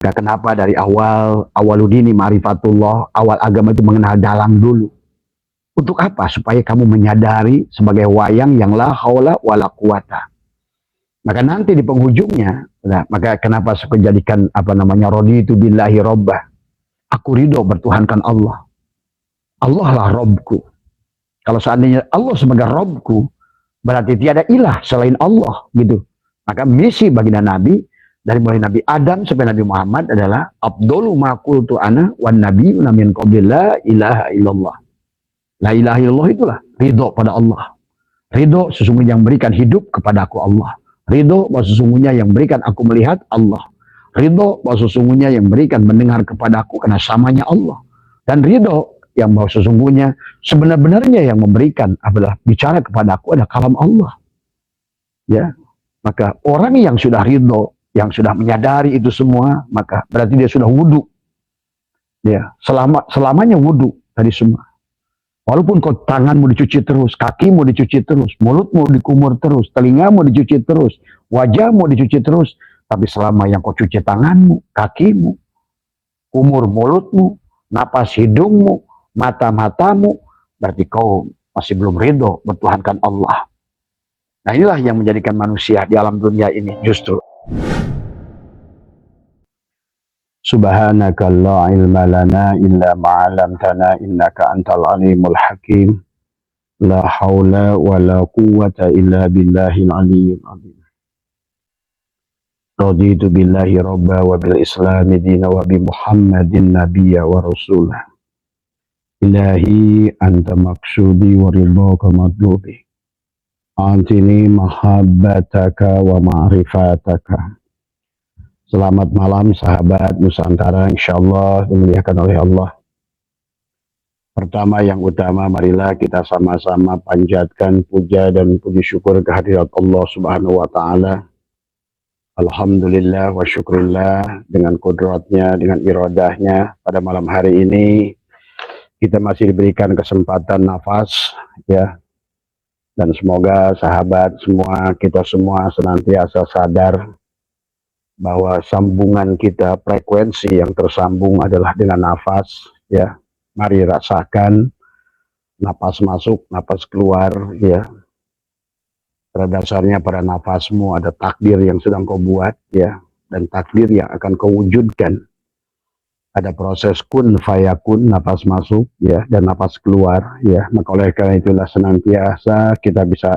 Kenapa dari awaludini ma'rifatullah, awal agama itu mengenal dalang dulu. Untuk apa? Supaya kamu menyadari sebagai wayang yang la haula wala quwata. Maka nanti di penghujungnya, nah, maka kenapa saya jadikan raditu billahi rabbah. Aku ridho bertuhankan Allah. Allah lah Robku. Kalau seandainya Allah sebagai Robku, berarti tiada ilah selain Allah, gitu. Maka misi baginda Nabi dari mulai Nabi Adam sampai Nabi Muhammad adalah Abdul ma qultu ana wan nabiyuna min qabli la ilaha illallah. La ilaha illallah itulah ridho pada Allah. Ridho sesungguhnya yang berikan hidup kepadaku Allah. Ridho bahwa sesungguhnya yang berikan aku melihat Allah. Ridho bahwa sesungguhnya yang berikan mendengar kepadaku karena samanya Allah. Dan ridho yang bahwa sesungguhnya sebenar-benarnya yang memberikan adalah bicara kepadaku adalah kalam Allah. Ya, maka orang yang sudah ridho, yang sudah menyadari itu semua, maka berarti dia sudah wudhu. Ya, selamanya wudhu tadi semua. Walaupun kau tanganmu dicuci terus, kakimu dicuci terus, mulutmu dikumur terus, telingamu dicuci terus, wajahmu dicuci terus, tapi selama yang kau cuci tanganmu, kakimu, kumur mulutmu, napas hidungmu, mata-matamu, berarti kau masih belum ridho bertuhankan Allah. Nah inilah yang menjadikan manusia di alam dunia ini justru. Subhanaka la ilma lana illa ma'alamtana innaka antal alimul hakim. La hawla wa la quwwata illa billahil aliyyil azim. Raditu billahi rabba wa bil islami dina wa bi muhammadin nabiyya wa rasulah. Ilahi anta maksudi wa ridhaka madlubi. Antini mahabbataka wa ma'rifataka. Selamat malam sahabat Nusantara, insyaallah dimuliakan oleh Allah. Pertama yang utama, marilah kita sama-sama panjatkan puja dan puji syukur kehadirat Allah Subhanahu wa Ta'ala. Alhamdulillah wa syukurillah, dengan kudratnya, dengan iradahnya, pada malam hari ini kita masih diberikan kesempatan nafas, ya. Dan semoga sahabat semua, kita semua senantiasa sadar bahwa sambungan kita, frekuensi yang tersambung adalah dengan nafas, ya. Mari rasakan napas masuk, napas keluar, ya. Pada dasarnya pada nafasmu ada takdir yang sedang kau buat, ya, dan takdir yang akan kau wujudkan. Ada proses kun fayakun, napas masuk, ya, dan napas keluar, ya. Maka oleh karena itulah senantiasa kita bisa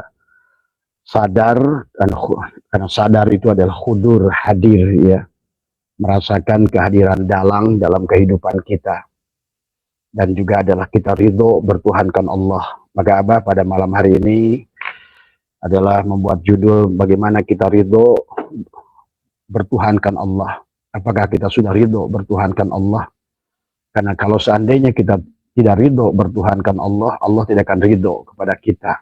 sadar, dan karena sadar itu adalah hudur, hadir, ya, merasakan kehadiran dalang dalam kehidupan kita, dan juga adalah kita ridho bertuhankan Allah. Maka apa pada malam hari ini adalah membuat judul bagaimana kita ridho bertuhankan Allah. Apakah kita sudah ridho bertuhankan Allah? Karena kalau seandainya kita tidak ridho bertuhankan Allah, Allah tidak akan ridho kepada kita.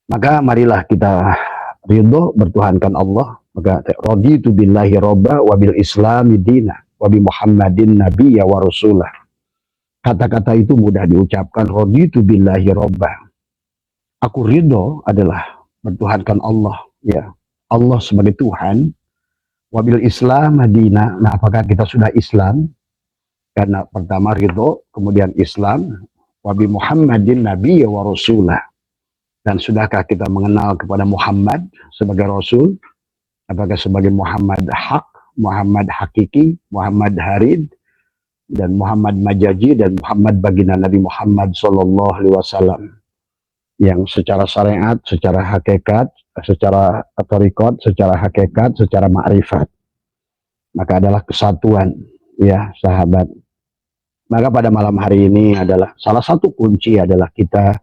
Maka marilah kita ridho bertuhankan Allah. Maka raditu billahi robba wa bil islami dina wa bi muhammadin nabiyya wa rasulah. Kata-kata itu mudah diucapkan, raditu billahi robba. Aku ridho adalah bertuhankan Allah, ya. Allah sebagai Tuhan. Wabil Islam dina. Nah, apakah kita sudah Islam? Karena pertama ridho, kemudian Islam. Wabi Muhammadin nabiyya wa rasulah. Dan sudahkah kita mengenal kepada Muhammad sebagai Rasul? Apakah sebagai Muhammad hak, Muhammad hakiki, Muhammad harid, dan Muhammad majaji, dan Muhammad baginda Nabi Muhammad sallallahu alaihi wasallam, yang secara syariat, secara hakikat, secara tarikot, secara hakikat, secara ma'rifat, maka adalah kesatuan, ya sahabat. Maka pada malam hari ini adalah salah satu kunci adalah kita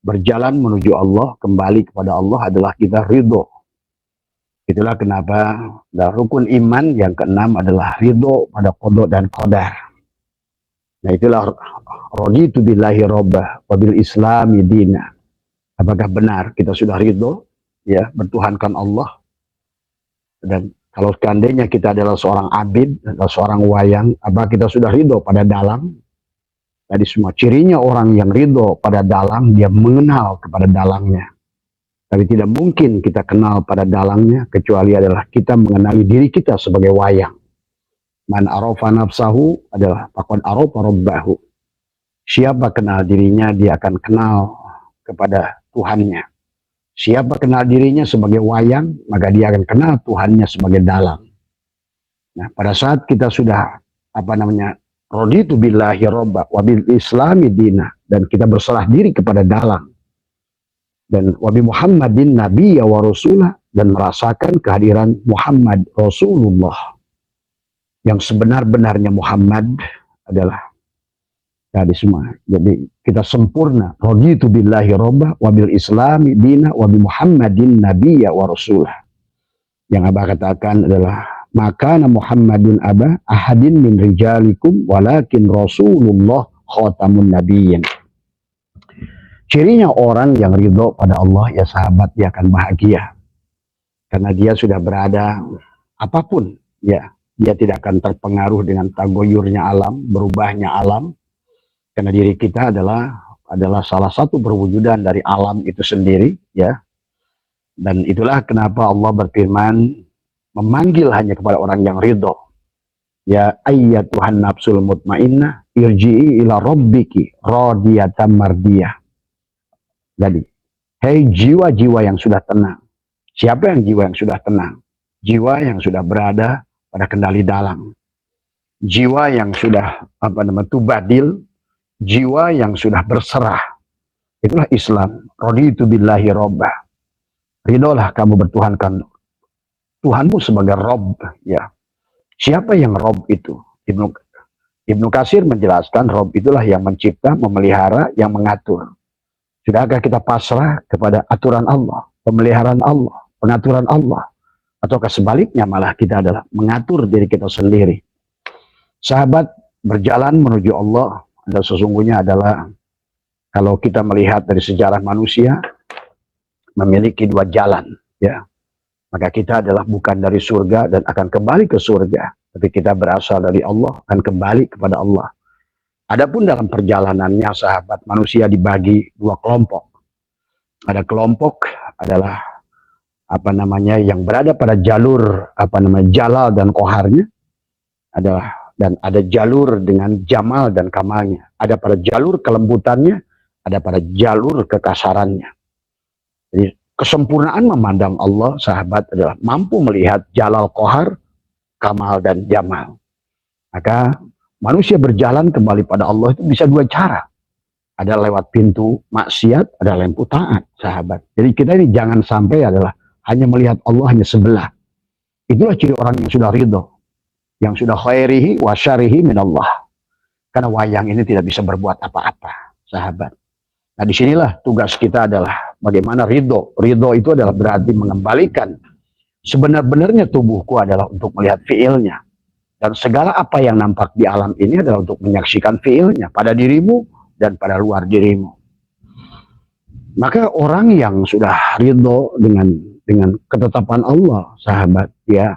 berjalan menuju Allah, kembali kepada Allah adalah kita ridho. Itulah kenapa dalam rukun iman yang keenam adalah ridho pada qada dan qadar. Nah itulah raditu billahi rabbah wa bil islami dina. Apakah benar kita sudah ridho, ya, bertuhankan Allah? Dan kalau seandainya kita adalah seorang abid, adalah seorang wayang, apakah kita sudah ridho pada dalang? Jadi semua cirinya orang yang ridho pada dalang, dia mengenal kepada dalangnya. Tapi tidak mungkin kita kenal pada dalangnya, kecuali adalah kita mengenali diri kita sebagai wayang. Man arafa nafsahu adalah faqad arafa rabbahu. Siapa kenal dirinya, dia akan kenal kepada Tuhannya. Siapa kenal dirinya sebagai wayang, maka dia akan kenal Tuhannya sebagai dalang. Nah, pada saat kita sudah raditu billahi robba wabil islami dina, dan kita berserah diri kepada dalang, dan wabi Muhammadin nabiyya wa rasulah, dan merasakan kehadiran Muhammad Rasulullah, yang sebenar-benarnya Muhammad adalah tadi semua. Jadi kita sempurna. Raditu billahi robba wabil islami dina wabi Muhammadin nabiyya wa rasulah. Yang Abah katakan adalah maka Muhammadun aba ahadin min rijalikum walakin Rasulullah khatamun nabiyyin. Cirinya orang yang ridho pada Allah, ya sahabat, dia akan bahagia. Karena dia sudah berada apapun, ya, dia tidak akan terpengaruh dengan tagoyurnya alam, berubahnya alam. Karena diri kita adalah salah satu perwujudan dari alam itu sendiri, ya. Dan itulah kenapa Allah berfirman memanggil hanya kepada orang yang ridho. Ya ayyatuhan nafsul mutmainnah irji'i ila rabbiki radiyatan mardiyah. Jadi, hei jiwa-jiwa yang sudah tenang. Siapa yang jiwa yang sudah tenang? Jiwa yang sudah berada pada kendali dalang. Jiwa yang sudah tubadil, jiwa yang sudah berserah. Itulah Islam. Raditu billahi robba. Ridolah kamu bertuhankan Tuhanmu sebagai Rob, ya. Siapa yang Rob itu? Ibnu Katsir menjelaskan Rob itulah yang mencipta, memelihara, yang mengatur. Sudahkah kita pasrah kepada aturan Allah, pemeliharaan Allah, pengaturan Allah? Ataukah sebaliknya malah kita adalah mengatur diri kita sendiri? Sahabat, berjalan menuju Allah sesungguhnya adalah, kalau kita melihat dari sejarah manusia, memiliki dua jalan, ya. Maka kita adalah bukan dari surga dan akan kembali ke surga, tapi kita berasal dari Allah dan kembali kepada Allah. Adapun dalam perjalanannya, sahabat, manusia dibagi dua kelompok. Ada kelompok adalah yang berada pada jalur jalal dan koharnya, dan ada jalur dengan jamal dan kamalnya. Ada pada jalur kelembutannya, ada pada jalur kekasarannya. Jadi kesempurnaan memandang Allah, sahabat, adalah mampu melihat jalal kohar, kamal dan jamal. Maka manusia berjalan kembali pada Allah itu bisa dua cara. Ada lewat pintu maksiat, ada lewat taat, sahabat. Jadi kita ini jangan sampai adalah hanya melihat Allah hanya sebelah. Itulah ciri orang yang sudah ridho, yang sudah khairihi wa syarihi min Allah. Karena wayang ini tidak bisa berbuat apa-apa, sahabat. Nah, disinilah tugas kita adalah bagaimana ridho. Ridho itu adalah berarti mengembalikan sebenar-benarnya tubuhku adalah untuk melihat fiilnya. Dan segala apa yang nampak di alam ini adalah untuk menyaksikan fiilnya pada dirimu dan pada luar dirimu. Maka orang yang sudah ridho dengan ketetapan Allah, sahabat, ya,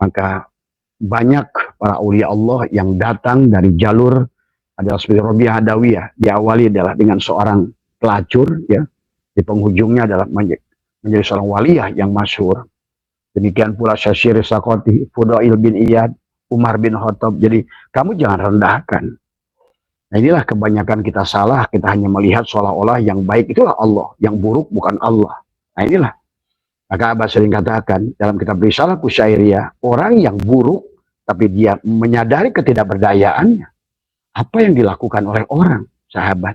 maka banyak para aulia Allah yang datang dari jalur adalah seperti Rabi'ah Adawiyah. Diawali adalah dengan seorang pelacur, ya, di penghujungnya adalah menjadi seorang waliyah yang masyhur. Demikian pula Syasyir Sakoti, Fudail bin Iyad, Umar bin Khattab. Jadi kamu jangan rendahkan. Nah, inilah kebanyakan kita salah. Kita hanya melihat seolah-olah yang baik itulah Allah, yang buruk bukan Allah. Nah, inilah. Maka Abah sering katakan dalam kitab Risalah Kusyairiyah, orang yang buruk tapi dia menyadari ketidakberdayaannya, apa yang dilakukan oleh orang, sahabat.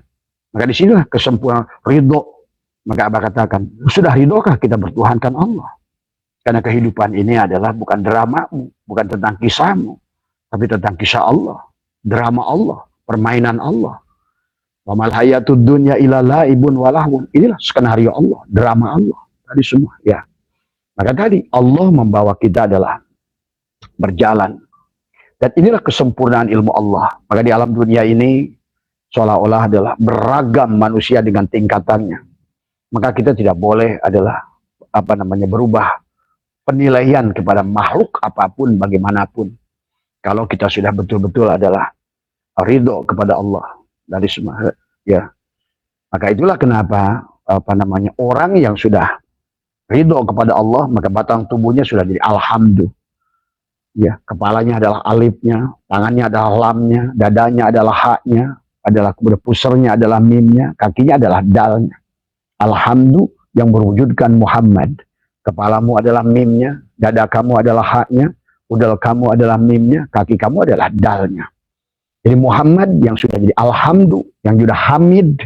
Maka disinilah kesempurnaan ridho. Maka Abah katakan, sudah ridhokah kita bertuhankan Allah? Karena kehidupan ini adalah bukan dramamu, bukan tentang kisahmu, tapi tentang kisah Allah, drama Allah, permainan Allah. Wa mal hayatud dunya illa laibun wa lahwun. Inilah skenario Allah, drama Allah. Tadi semua, ya. Maka tadi Allah membawa kita adalah berjalan. Dan inilah kesempurnaan ilmu Allah. Maka di alam dunia ini seolah-olah adalah beragam manusia dengan tingkatannya. Maka kita tidak boleh adalah berubah penilaian kepada makhluk apapun bagaimanapun. Kalau kita sudah betul-betul adalah ridho kepada Allah dari semua, ya. Maka itulah kenapa orang yang sudah ridho kepada Allah, maka batang tubuhnya sudah jadi alhamdulillah. Ya, kepalanya adalah alifnya, tangannya adalah lamnya, dadanya adalah haknya, adalah kemudian pusernya adalah mimnya, kakinya adalah dalnya. Alhamdu yang berwujudkan Muhammad. Kepalamu adalah mimnya, dada kamu adalah haknya, udel kamu adalah mimnya, kaki kamu adalah dalnya. Jadi Muhammad yang sudah jadi alhamdu, yang sudah hamid,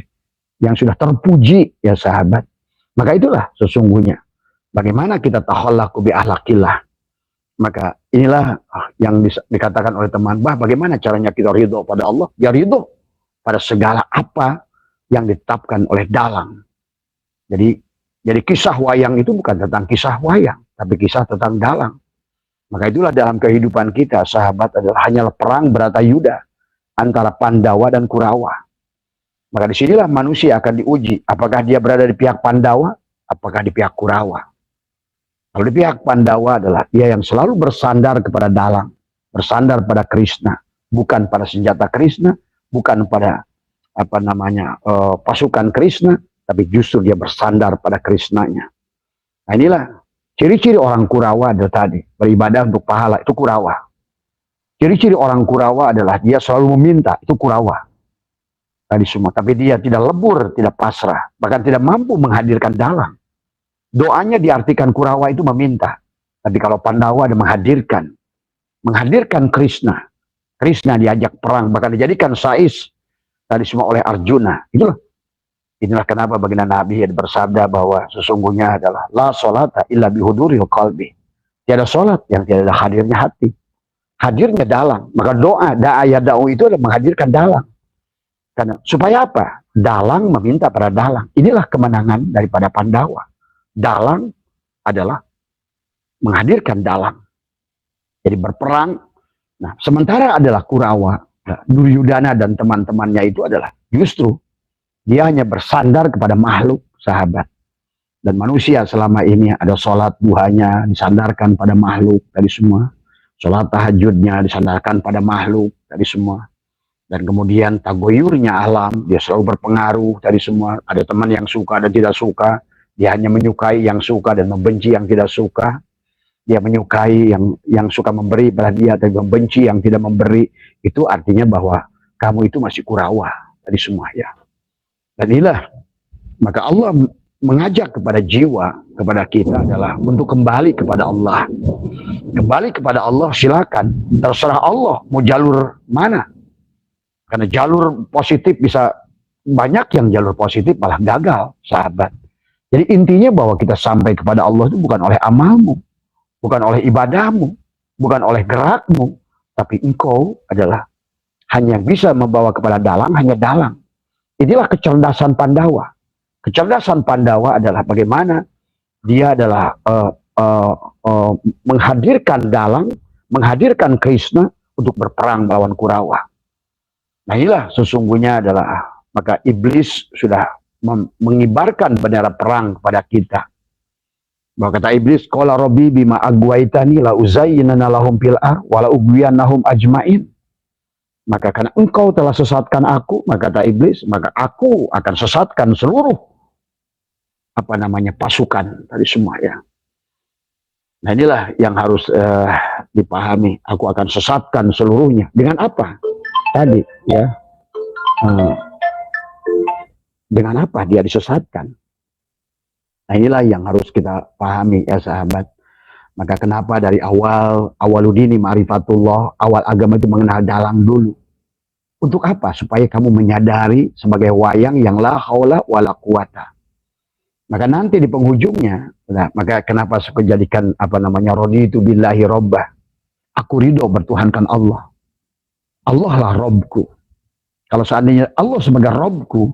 yang sudah terpuji ya sahabat. Maka itulah sesungguhnya bagaimana kita tahallaku bi ahlakillah. Maka inilah yang dikatakan oleh teman, bagaimana caranya kita ridho pada Allah? Ya ridho pada segala apa yang ditetapkan oleh dalang. Jadi kisah wayang itu bukan tentang kisah wayang, tapi kisah tentang dalang. Maka itulah dalam kehidupan kita, sahabat, adalah hanyalah perang Bharatayuda antara Pandawa dan Kurawa. Maka disinilah manusia akan diuji, apakah dia berada di pihak Pandawa, apakah di pihak Kurawa. Kalau di pihak Pandawa adalah dia yang selalu bersandar kepada dalang, bersandar pada Krishna, bukan pada senjata Krishna, bukan pada pasukan Krishna, tapi justru dia bersandar pada Krishnanya. Nah inilah ciri-ciri orang Kurawa adalah tadi, beribadah untuk pahala, itu Kurawa. Ciri-ciri orang Kurawa adalah dia selalu meminta, itu Kurawa. Tadi semua, tapi dia tidak lebur, tidak pasrah, bahkan tidak mampu menghadirkan dalang. Doanya diartikan Kurawa itu meminta. Tapi kalau Pandawa ada menghadirkan Krishna. Krishna diajak perang, bahkan dijadikan sais tadi semua oleh Arjuna. Inilah kenapa baginda Nabi bersabda bahwa sesungguhnya adalah la sholata illa bihuduril qalbi. Tiada sholat yang tidak ada hadirnya hati. Hadirnya dalang. Maka doa, da'aya da'u itu adalah menghadirkan dalang. Karena supaya apa? Dalang meminta pada dalang. Inilah kemenangan daripada Pandawa. Dalang adalah menghadirkan dalang. Jadi berperang. Nah, sementara adalah Kurawa, Duryudana dan teman-temannya itu adalah justru dia hanya bersandar kepada makhluk, sahabat. Dan manusia selama ini ada sholat duhanya disandarkan pada makhluk tadi semua. Sholat tahajudnya disandarkan pada makhluk tadi semua. Dan kemudian tagoyurnya alam, dia selalu berpengaruh tadi semua. Ada teman yang suka dan tidak suka. Dia hanya menyukai yang suka dan membenci yang tidak suka. Dia menyukai yang suka memberi pada dia dan membenci yang tidak memberi. Itu artinya bahwa kamu itu masih Kurawa tadi semua ya. Dan inilah maka Allah mengajak kepada jiwa, kepada kita adalah untuk kembali kepada Allah. Kembali kepada Allah silakan, terserah Allah mau jalur mana. Karena jalur positif bisa banyak yang jalur positif malah gagal, sahabat. Jadi intinya bahwa kita sampai kepada Allah itu bukan oleh amalmu, bukan oleh ibadahmu, bukan oleh gerakmu, tapi engkau adalah hanya bisa membawa kepada dalang, hanya dalang. Inilah kecerdasan Pandawa. Kecerdasan Pandawa adalah bagaimana dia adalah menghadirkan dalang, menghadirkan Krishna untuk berperang melawan Kurawa. Nah inilah sesungguhnya adalah maka iblis sudah mengibarkan bendera perang kepada kita. Bahwa kata iblis, qala rabbi bima agwaitani la uzayyinana lahum fil ardh wa la ughwiyannahum ajmain. Maka karena engkau telah sesatkan aku, maka kata iblis, maka aku akan sesatkan seluruh pasukan tadi semua ya. Nah inilah yang harus dipahami. Aku akan sesatkan seluruhnya. Dengan apa? Tadi ya. Dengan apa dia disesatkan? Nah inilah yang harus kita pahami ya sahabat. Maka kenapa dari awaludini ma'rifatullah, awal agama itu mengenal dalang dulu. Untuk apa? Supaya kamu menyadari sebagai wayang yang la haula wala quwata. Maka nanti di penghujungnya, nah, maka kenapa aku jadikan raditu billahi robbah. Aku ridho bertuhankan Allah. Allah lah Robku. Kalau seandainya Allah sebagai Robku,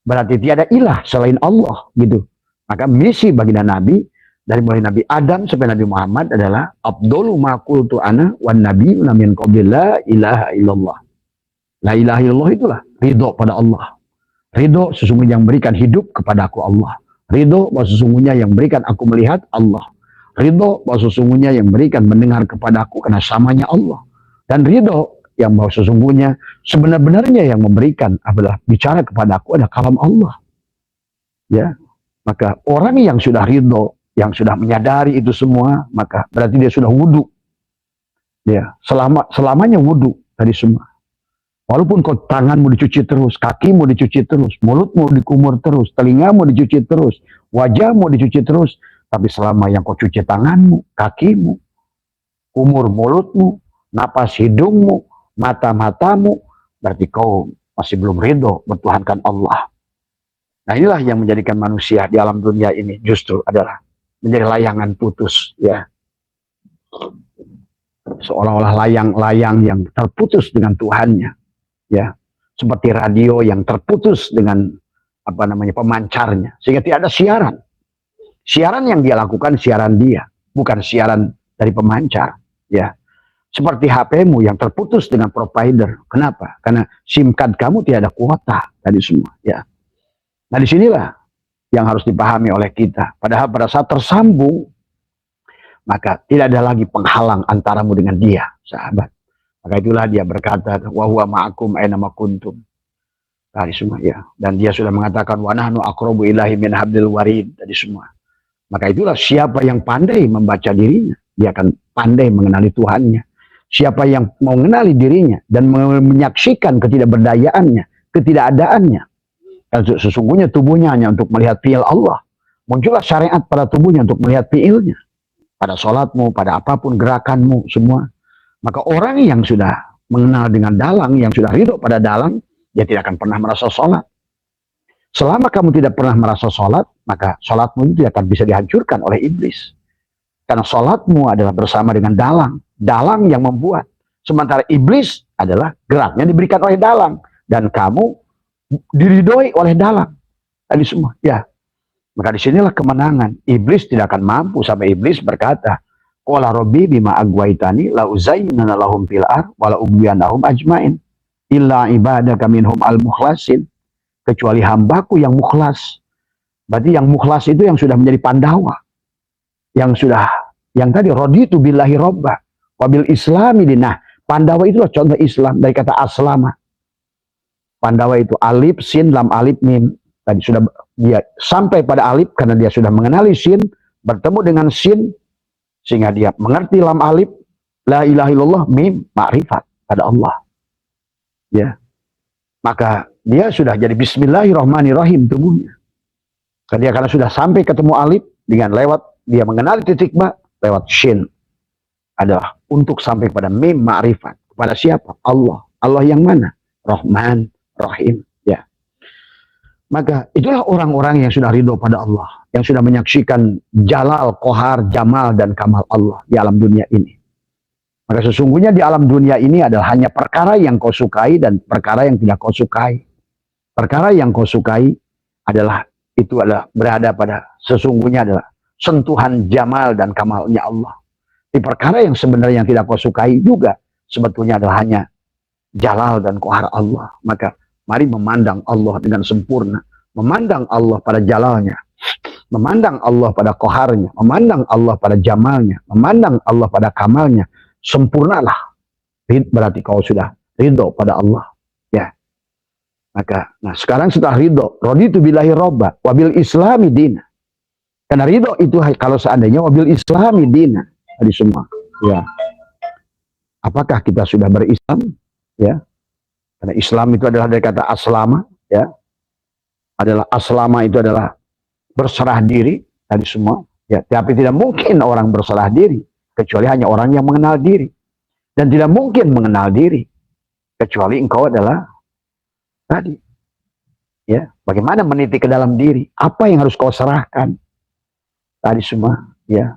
berarti tiada ilah selain Allah gitu. Maka misi baginda Nabi dari mulai Nabi Adam sampai Nabi Muhammad adalah afdalu ma qultu ana wan nabiyuna min qabli la ilaha illallah. La ilaha illallah itulah ridho pada Allah. Ridho sesungguhnya yang berikan hidup kepadaku Allah. Ridho bahwa sesungguhnya yang berikan aku melihat Allah. Ridho bahwa sesungguhnya yang berikan mendengar kepadaku karena samanya Allah. Dan ridho yang bahwa sesungguhnya sebenar-benarnya yang memberikan adalah bicara kepadaku adalah kalam Allah. Ya, maka orang yang sudah ridho, yang sudah menyadari itu semua, maka berarti dia sudah wudhu. Ya, selamanya wudhu tadi semua. Walaupun kau tanganmu dicuci terus, kakimu dicuci terus, mulutmu dikumur terus, telingamu dicuci terus, wajahmu dicuci terus, tapi selama yang kau cuci tanganmu, kakimu, kumur mulutmu, napas hidungmu, mata-matamu, berarti kau masih belum ridho bertuhankan Allah. Nah, inilah yang menjadikan manusia di alam dunia ini justru adalah menjadi layangan putus, ya. Seolah-olah layang-layang yang terputus dengan Tuhannya, ya, seperti radio yang terputus dengan pemancarnya, sehingga tidak ada siaran. Siaran yang dia lakukan siaran dia, bukan siaran dari pemancar, ya. Seperti HP-mu yang terputus dengan provider. Kenapa? Karena SIM card kamu tidak ada kuota tadi semua, ya. Nah, disinilah yang harus dipahami oleh kita. Padahal pada saat tersambung, maka tidak ada lagi penghalang antaramu dengan dia, sahabat. Maka itulah dia berkata, wa huwa ma'akum aina ma kuntum. Tadi semua, ya. Dan dia sudah mengatakan, wa nahnu aqrabu ilahi min hablil warid, tadi semua. Maka itulah siapa yang pandai membaca dirinya, dia akan pandai mengenali Tuhannya. Siapa yang mau mengenali dirinya dan menyaksikan ketidakberdayaannya, ketidakadaannya. Dan sesungguhnya tubuhnya hanya untuk melihat fi'il Allah. Muncullah syariat pada tubuhnya untuk melihat fi'ilnya. Pada sholatmu, pada apapun gerakanmu, semua. Maka orang yang sudah mengenal dengan dalang, yang sudah ridho pada dalang, dia tidak akan pernah merasa sholat. Selama kamu tidak pernah merasa sholat, maka sholatmu itu tidak akan bisa dihancurkan oleh iblis. Karena sholatmu adalah bersama dengan dalang. Dalang yang membuat. Sementara iblis adalah geraknya diberikan oleh dalang. Dan kamu diridhoi oleh dalang. Tadi semua, ya. Maka disinilah kemenangan. Iblis tidak akan mampu sampai iblis berkata, qala rabbi bima agwaitani la uzayyinana lahum fil ardh wa la ubyanahum ajmain illa ibadaka minhum al mukhlasin, kecuali hambaku yang mukhlas. Berarti yang mukhlas itu yang sudah menjadi Pandawa, yang tadi raditu billahi robba wabil islami dinah. Pandawa itulah contoh Islam dari kata aslama. Pandawa itu alif sin lam alif mim. Tadi sudah dia sampai pada alif karena dia sudah mengenali sin, bertemu dengan sin, sehingga dia mengerti lam alif, la ilaha illallah, mim, ma'rifat pada Allah. Ya. Maka dia sudah jadi bismillahirrahmanirrahim tubuhnya. Karena sudah sampai ketemu alif dengan lewat dia mengenali titik ba, lewat shin adalah untuk sampai pada mim, ma'rifat. Kepada siapa? Allah. Allah yang mana? Rahman, Rahim. Ya. Maka itulah orang-orang yang sudah ridho pada Allah, yang sudah menyaksikan jalal, kohar, jamal, dan kamal Allah di alam dunia ini. Maka sesungguhnya di alam dunia ini adalah hanya perkara yang kau sukai dan perkara yang tidak kau sukai. Perkara yang kau sukai adalah berada pada sesungguhnya adalah sentuhan jamal dan kamalnya Allah. Di perkara yang sebenarnya yang tidak kau sukai juga sebetulnya adalah hanya jalal dan kohar Allah. Maka mari memandang Allah dengan sempurna. Memandang Allah pada jalalnya. Memandang Allah pada koharnya. Memandang Allah pada jamalnya. Memandang Allah pada kamalnya. Sempurnalah. Berarti kau sudah ridho pada Allah. Ya. Maka, sekarang setelah ridho. Raditu billahi robba. Wabil islami dina. Karena ridho itu kalau seandainya wabil islami dina. Tadi semua. Ya. Apakah kita sudah berislam? Ya. Karena Islam itu adalah dari kata aslama, ya. Aslama itu adalah berserah diri tadi semua, ya. Tapi tidak mungkin orang berserah diri kecuali hanya orang yang mengenal diri. Dan tidak mungkin mengenal diri kecuali engkau adalah tadi. Ya, bagaimana meniti ke dalam diri? Apa yang harus kau serahkan? Tadi semua, ya.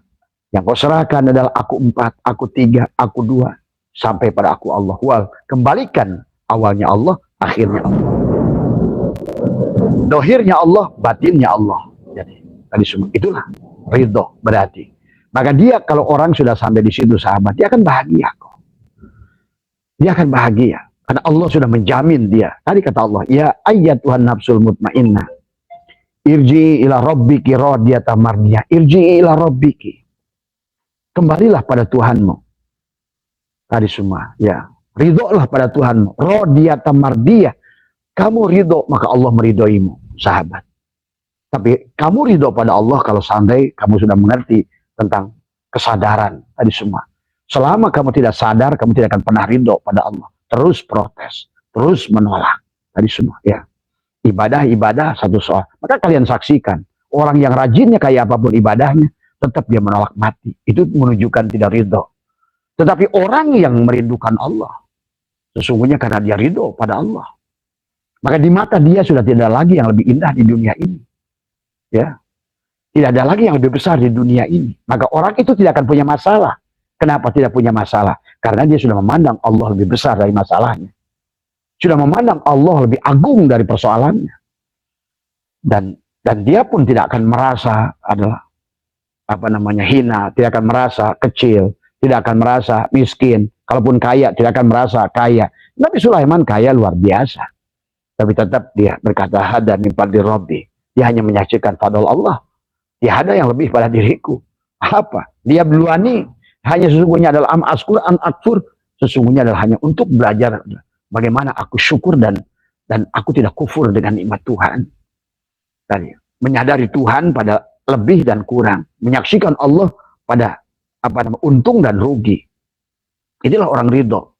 Yang kau serahkan adalah aku 4, aku 3, aku 2 sampai pada aku Allah. Wal, kembalikan awalnya Allah, akhirnya Allah. Dohirnya Allah, batinnya Allah. Jadi tadi semua itulah ridho berarti. Maka dia kalau orang sudah sampai di situ sahabat, dia akan bahagia kok. Dia akan bahagia karena Allah sudah menjamin dia. Tadi kata Allah, ya ayyatuhan nafsul mutmainnah, irji ila rabbiki radiyatan mardiyah. Irji ila rabbiki. Kembalilah pada Tuhanmu. Tadi semua, ya. Ridholah pada Tuhanmu. Radiyatan mardiyah. Kamu ridho, maka Allah meridhoimu, sahabat. Tapi kamu ridho pada Allah kalau sampai kamu sudah mengerti tentang kesadaran tadi semua. Selama kamu tidak sadar, kamu tidak akan pernah ridho pada Allah. Terus protes, terus menolak. Tadi semua, ya. Ibadah satu soal. Maka kalian saksikan, orang yang rajinnya kayak apapun ibadahnya, tetap dia menolak mati. Itu menunjukkan tidak ridho. Tetapi orang yang merindukan Allah, sesungguhnya karena dia ridho pada Allah, maka di mata dia sudah tidak ada lagi yang lebih indah di dunia ini. Ya, tidak ada lagi yang lebih besar di dunia ini. Maka orang itu tidak akan punya masalah. Kenapa tidak punya masalah? Karena dia sudah memandang Allah lebih besar dari masalahnya. Sudah memandang Allah lebih agung dari persoalannya. Dan dia pun tidak akan merasa adalah hina, tidak akan merasa kecil, tidak akan merasa miskin. Kalaupun kaya, tidak akan merasa kaya. Nabi Sulaiman kaya luar biasa. Tapi tetap dia berkata, hada min fadli Rabbi. Dia hanya menyaksikan fadl Allah. Dia ada yang lebih pada diriku. Apa? Dia beluani. Hanya sesungguhnya adalah askur an akfur. Sesungguhnya adalah hanya untuk belajar bagaimana aku syukur dan aku tidak kufur dengan nikmat Tuhan. Tadi menyadari Tuhan pada lebih dan kurang. Menyaksikan Allah pada untung dan rugi. Inilah orang ridho.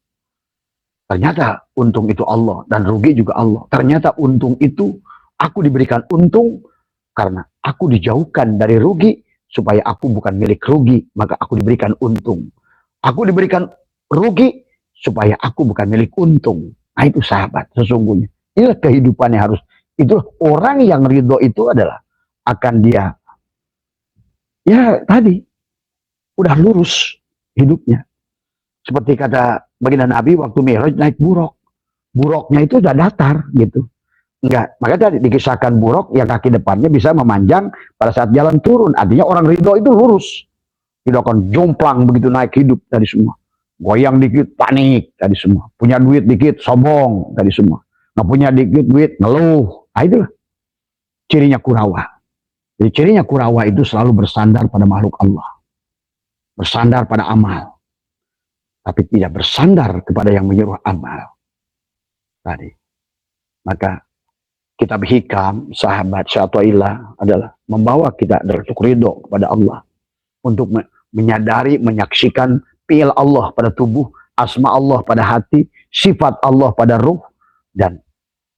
Ternyata untung itu Allah dan rugi juga Allah. Ternyata untung itu aku diberikan untung karena aku dijauhkan dari rugi supaya aku bukan milik rugi, maka aku diberikan untung. Aku diberikan rugi supaya aku bukan milik untung. Nah itu sahabat sesungguhnya. Inilah kehidupan yang harus. Itu orang yang ridho itu adalah akan dia ya tadi udah lurus hidupnya. Seperti kata baginda Nabi waktu Mi'raj naik buruk. Buruknya itu udah datar gitu. Enggak, makanya tadi dikisahkan buruk yang kaki depannya bisa memanjang pada saat jalan turun. Artinya orang ridho itu lurus. Tidak akan jomplang begitu naik hidup tadi semua. Goyang dikit panik tadi semua. Punya duit dikit sombong tadi semua. Nggak punya dikit duit ngeluh. Nah itulah cirinya Kurawa. Jadi cirinya Kurawa itu selalu bersandar pada makhluk Allah. Bersandar pada amal. Tapi tidak bersandar kepada yang menyuruh amal. Tadi. Maka kitab hikam, sahabat Syatwailah adalah membawa kita untuk ridho kepada Allah. Untuk menyadari, menyaksikan fi'il Allah pada tubuh, asma Allah pada hati, sifat Allah pada ruh, dan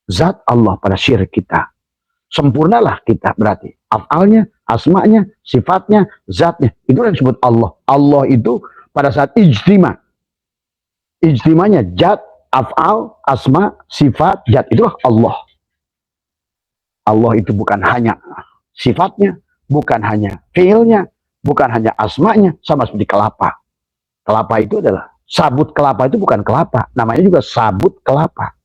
zat Allah pada syirik kita. Sempurnalah kita berarti. Af'alnya, asma'nya, sifatnya, zatnya. Itu yang disebut Allah. Allah itu pada saat ijtima. Ijtimanya zat, af'al, asma, sifat, zat. Itulah Allah. Allah itu bukan hanya sifatnya, bukan hanya fiilnya, bukan hanya asmanya, sama seperti kelapa. Kelapa itu adalah, sabut kelapa itu bukan kelapa, namanya juga sabut kelapa.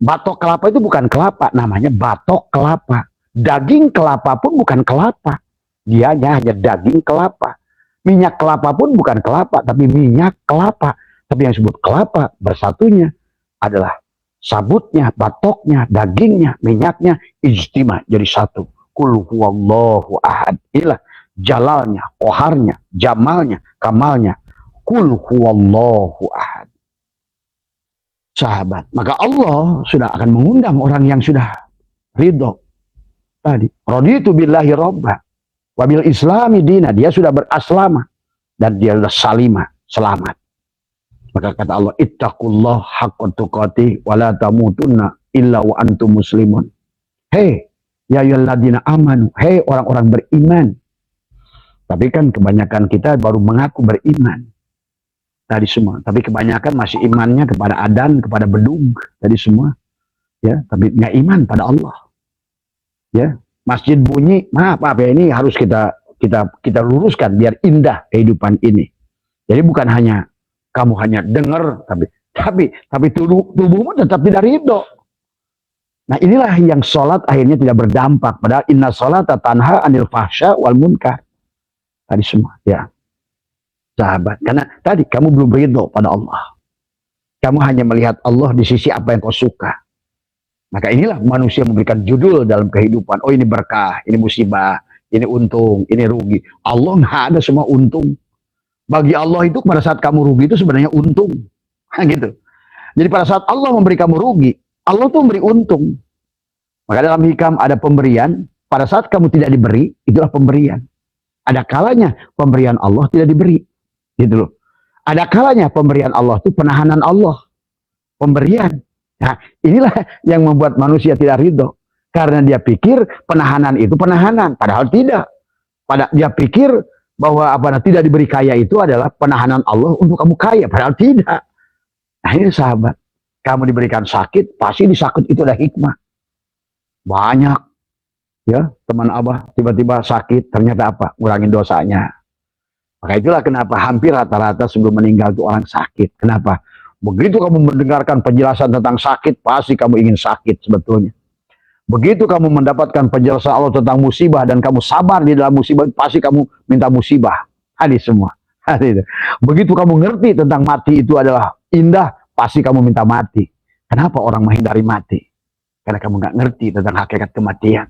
Batok kelapa itu bukan kelapa, namanya batok kelapa. Daging kelapa pun bukan kelapa, dia hanya daging kelapa. Minyak kelapa pun bukan kelapa, tapi minyak kelapa. Tapi yang disebut kelapa bersatunya adalah sabutnya, batoknya, dagingnya, minyaknya, ijtima jadi satu. Qul huwallahu ahad. Inilah jalalnya, qoharnya, jamalnya, kamalnya. Qul huwallahu ahad. Sahabat, maka Allah sudah akan mengundang orang yang sudah ridho. Tadi, raditu billahi robba, wabil islami dina. Dia sudah beraslama dan dia sudah salimah, selamat. Maka kata Allah, ittaqullah haqqa tuqatih wa la tamutunna illa wa antum muslimun. Hei, ya ayyuhalladzina amanu, hei orang-orang beriman. Tapi kan kebanyakan kita baru mengaku beriman. Tadi semua, tapi kebanyakan masih imannya kepada adan, kepada bedug, tadi semua. Ya, tapi nggak iman pada Allah. Ya, masjid bunyi, maaf ya ini harus kita luruskan biar indah kehidupan ini. Jadi bukan hanya kamu hanya dengar, tapi tubuhmu tetap tidak ridho. Nah inilah yang sholat akhirnya tidak berdampak. Padahal inna sholata tanha anil fahsya wal munkar. Tadi semua, ya. Sahabat, karena tadi kamu belum ridho pada Allah. Kamu hanya melihat Allah di sisi apa yang kau suka. Maka inilah manusia memberikan judul dalam kehidupan. Oh ini berkah, ini musibah, ini untung, ini rugi. Allah nggak ada semua untung. Bagi Allah itu pada saat kamu rugi itu sebenarnya untung. Nah, gitu. Jadi pada saat Allah memberi kamu rugi, Allah tuh memberi untung. Maka dalam hikam ada pemberian, pada saat kamu tidak diberi, itulah pemberian. Ada kalanya pemberian Allah tidak diberi. Gitu loh. Ada kalanya pemberian Allah itu penahanan Allah. Pemberian. Nah, inilah yang membuat manusia tidak ridho. Karena dia pikir penahanan itu penahanan. Padahal tidak. Dia pikir bahwa tidak diberi kaya itu adalah penahanan Allah untuk kamu kaya. Padahal tidak. Nah ini sahabat. Kamu diberikan sakit, pasti di sakit itu ada hikmah. Banyak. Ya, teman Abah tiba-tiba sakit, ternyata apa? Ngurangin dosanya. Maka itulah kenapa hampir rata-rata sebelum meninggal itu orang sakit. Kenapa? Begitu kamu mendengarkan penjelasan tentang sakit, pasti kamu ingin sakit sebetulnya. Begitu kamu mendapatkan penjelasan Allah tentang musibah dan kamu sabar di dalam musibah, pasti kamu minta musibah. Hadis semua. Hadis. Begitu kamu ngerti tentang mati itu adalah indah, pasti kamu minta mati. Kenapa orang menghindari mati? Karena kamu nggak ngerti tentang hakikat kematian.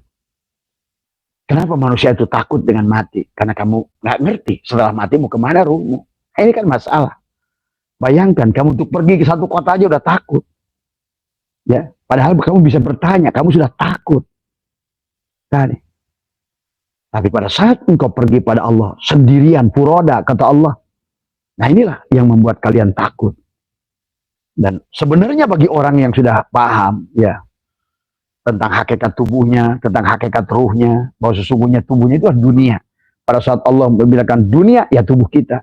Kenapa manusia itu takut dengan mati? Karena kamu nggak ngerti setelah mati mau kemana ruhmu. Ini kan masalah. Bayangkan kamu untuk pergi ke satu kota aja udah takut. Ya, padahal kamu bisa bertanya, kamu sudah takut. Tadi. Tapi pada saat engkau pergi pada Allah sendirian, furoda kata Allah. Nah inilah yang membuat kalian takut. Dan sebenarnya bagi orang yang sudah paham, ya, tentang hakikat tubuhnya, tentang hakikat ruhnya, bahwa sesungguhnya tubuhnya itu adalah dunia. Pada saat Allah membilang dunia, ya tubuh kita.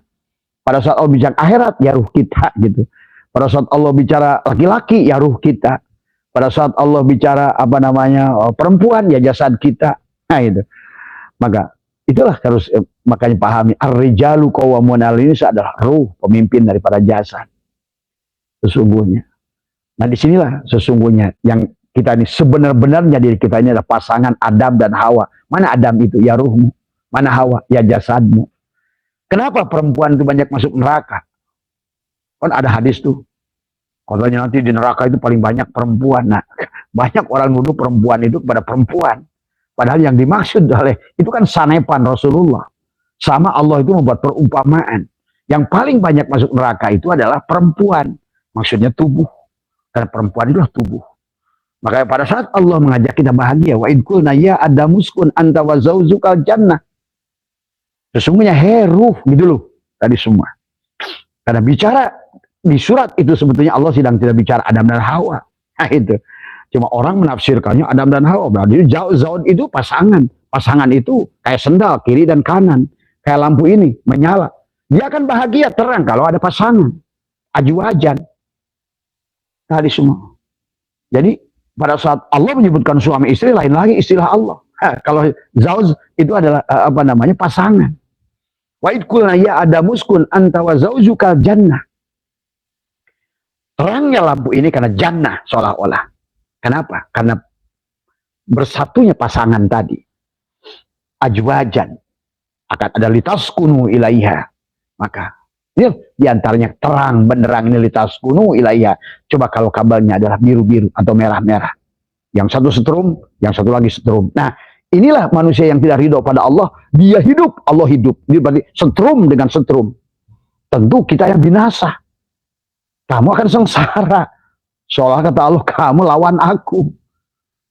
Pada saat Allah bicara akhirat, ya ruh kita, gitu. Pada saat Allah bicara laki-laki, ya ruh kita. Pada saat Allah bicara perempuan, ya jasad kita. Nah itu. Maka itulah harus makanya pahami. Ar-rijalu qawwamun 'alal nisa adalah ruh, pemimpin daripada jasad. Sesungguhnya. Nah disinilah sesungguhnya yang kita ini sebenar-benarnya diri kita ini adalah pasangan Adam dan Hawa. Mana Adam itu? Ya ruhmu. Mana Hawa? Ya jasadmu. Kenapa perempuan itu banyak masuk neraka? Kan ada hadis tuh. Katanya nanti di neraka itu paling banyak perempuan. Nah, banyak orang nuduh perempuan itu kepada perempuan. Padahal yang dimaksud oleh itu kan sanepan Rasulullah. Sama Allah itu membuat perumpamaan. Yang paling banyak masuk neraka itu adalah perempuan. Maksudnya tubuh. Karena perempuan itulah tubuh. Makanya pada saat Allah mengajak kita bahagia. Wa id qulna ya adamuskun anta wa zaujukal jannah. Sesungguhnya ruh gitu loh. Tadi semua. Karena bicara di surat itu sebetulnya Allah sedang tidak bicara Adam dan Hawa. Nah itu. Cuma orang menafsirkannya Adam dan Hawa. Berarti zaud itu pasangan. Pasangan itu kayak sendal kiri dan kanan. Kayak lampu ini menyala. Dia akan bahagia terang kalau ada pasangan. Ajwajan. Tadi semua. Jadi pada saat Allah menyebutkan suami istri lain lagi istilah Allah. Kalau zauz itu adalah pasangan. Wa id qulna ya adamuskun anta wa zaujukal jannah. Terangnya lampu ini karena jannah seolah-olah. Kenapa? Karena bersatunya pasangan tadi. Ajwajan. Akan ada litaskunu ilaiha. Maka ini diantaranya terang benderang ini litaskunu ilaiha. Coba kalau kabelnya adalah biru-biru atau merah-merah. Yang satu setrum, yang satu lagi setrum. Nah, inilah manusia yang tidak ridho pada Allah. Dia hidup, Allah hidup. Dia berarti setrum dengan setrum. Tentu kita yang binasa. Kamu akan sengsara. Seolah kata Allah, kamu lawan aku.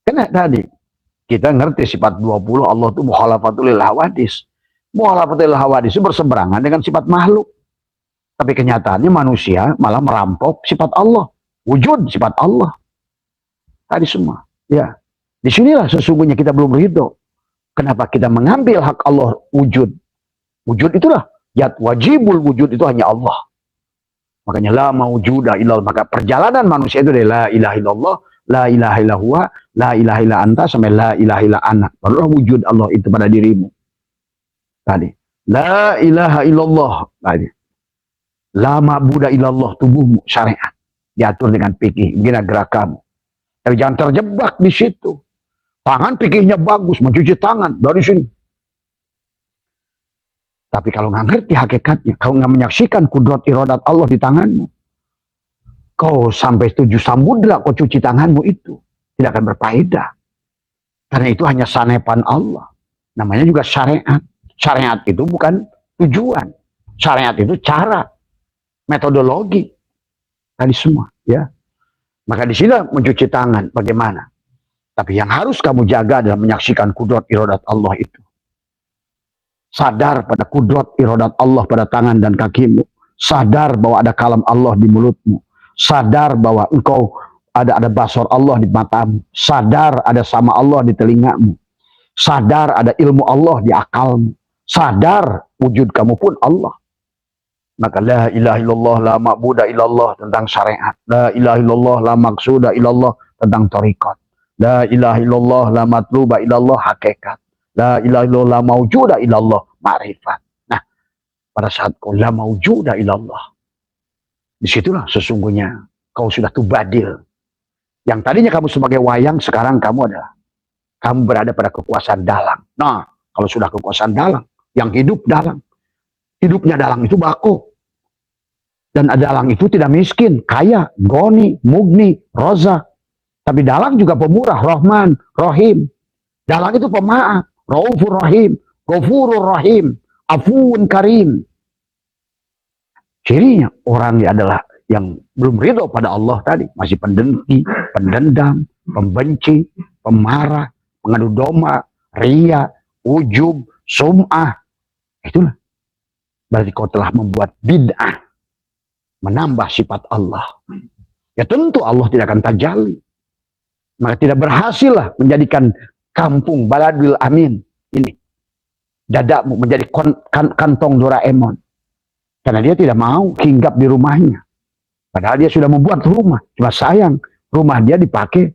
Karena tadi, kita ngerti sifat 20 Allah itu mukhalafatul lil hawadis. Mukhalafatul lil hawadis itu berseberangan dengan sifat makhluk. Tapi kenyataannya manusia malah merampok sifat Allah. Wujud sifat Allah. Tadi semua. Ya, disinilah sesungguhnya kita belum ridho. Kenapa kita mengambil hak Allah wujud? Wujud itulah yat wajibul wujud itu hanya Allah. Makanya la maujuda illallah. Maka perjalanan manusia itu dari la ilaha illallah, la ilaha illallah, la ilaha illa anta sampai la ilaha illa ana. Barulah wujud Allah itu pada dirimu. Tadi la ilaha illallah. Tadi la ma'buda illallah, tubuhmu syariat diatur dengan fikih, gimana gerak kamu. Tapi jangan terjebak di situ. Tangan pikirnya bagus, mencuci tangan dari sini. Tapi kalau nggak ngerti hakikatnya, kalau nggak menyaksikan kudrat iradat Allah di tanganmu, kau sampai 7 samudra kau cuci tanganmu itu tidak akan berfaedah. Karena itu hanya sanepan Allah. Namanya juga syariat. Syariat itu bukan tujuan. Syariat itu cara, metodologi. Tadi semua, ya. Maka di sini mencuci tangan bagaimana? Tapi yang harus kamu jaga adalah menyaksikan kudrat iradat Allah itu. Sadar pada kudrat iradat Allah pada tangan dan kakimu. sadar bahwa ada kalam Allah di mulutmu, sadar bahwa engkau ada basor Allah di matamu, sadar ada sama Allah di telingamu, sadar ada ilmu Allah di akalmu, sadar wujud kamu pun Allah. Maka la ilaha illallah la ma'buda illallah tentang syariat, la ilaha illallah la maqsuda illallah tentang tariqat, la ilaha illallah la matluba illallah hakikat, la ilaha illallah la maujuda illallah ma'rifat. Nah, pada saat kau la maujuda illallah, disitulah sesungguhnya kau sudah tubadil. Yang tadinya kamu sebagai wayang, sekarang kamu berada pada kekuasaan dalang. Nah, kalau sudah kekuasaan dalang, yang hidup dalang, hidupnya dalang itu bako. Dan dalang itu tidak miskin, kaya, goni, mugni, roza. Tapi dalang juga pemurah, Rahman, Rahim. Dalang itu pemaaf, Raufur Rahim, Ghafurur Rahim, Afuun Karim. Cirinya orang adalah yang belum ridho pada Allah tadi, masih pendengki, pendendam, pembenci, pemarah, pengadu domba, ria, ujub, sum'ah. Itulah. Berarti kau telah membuat bid'ah, menambah sifat Allah. Ya tentu Allah tidak akan tajalli. Maka tidak berhasil lah menjadikan kampung Baladil Amin ini, dadamu menjadi kantong Doraemon. Karena dia tidak mau hinggap di rumahnya. Padahal dia sudah membuat rumah. Cuma sayang, rumah dia dipakai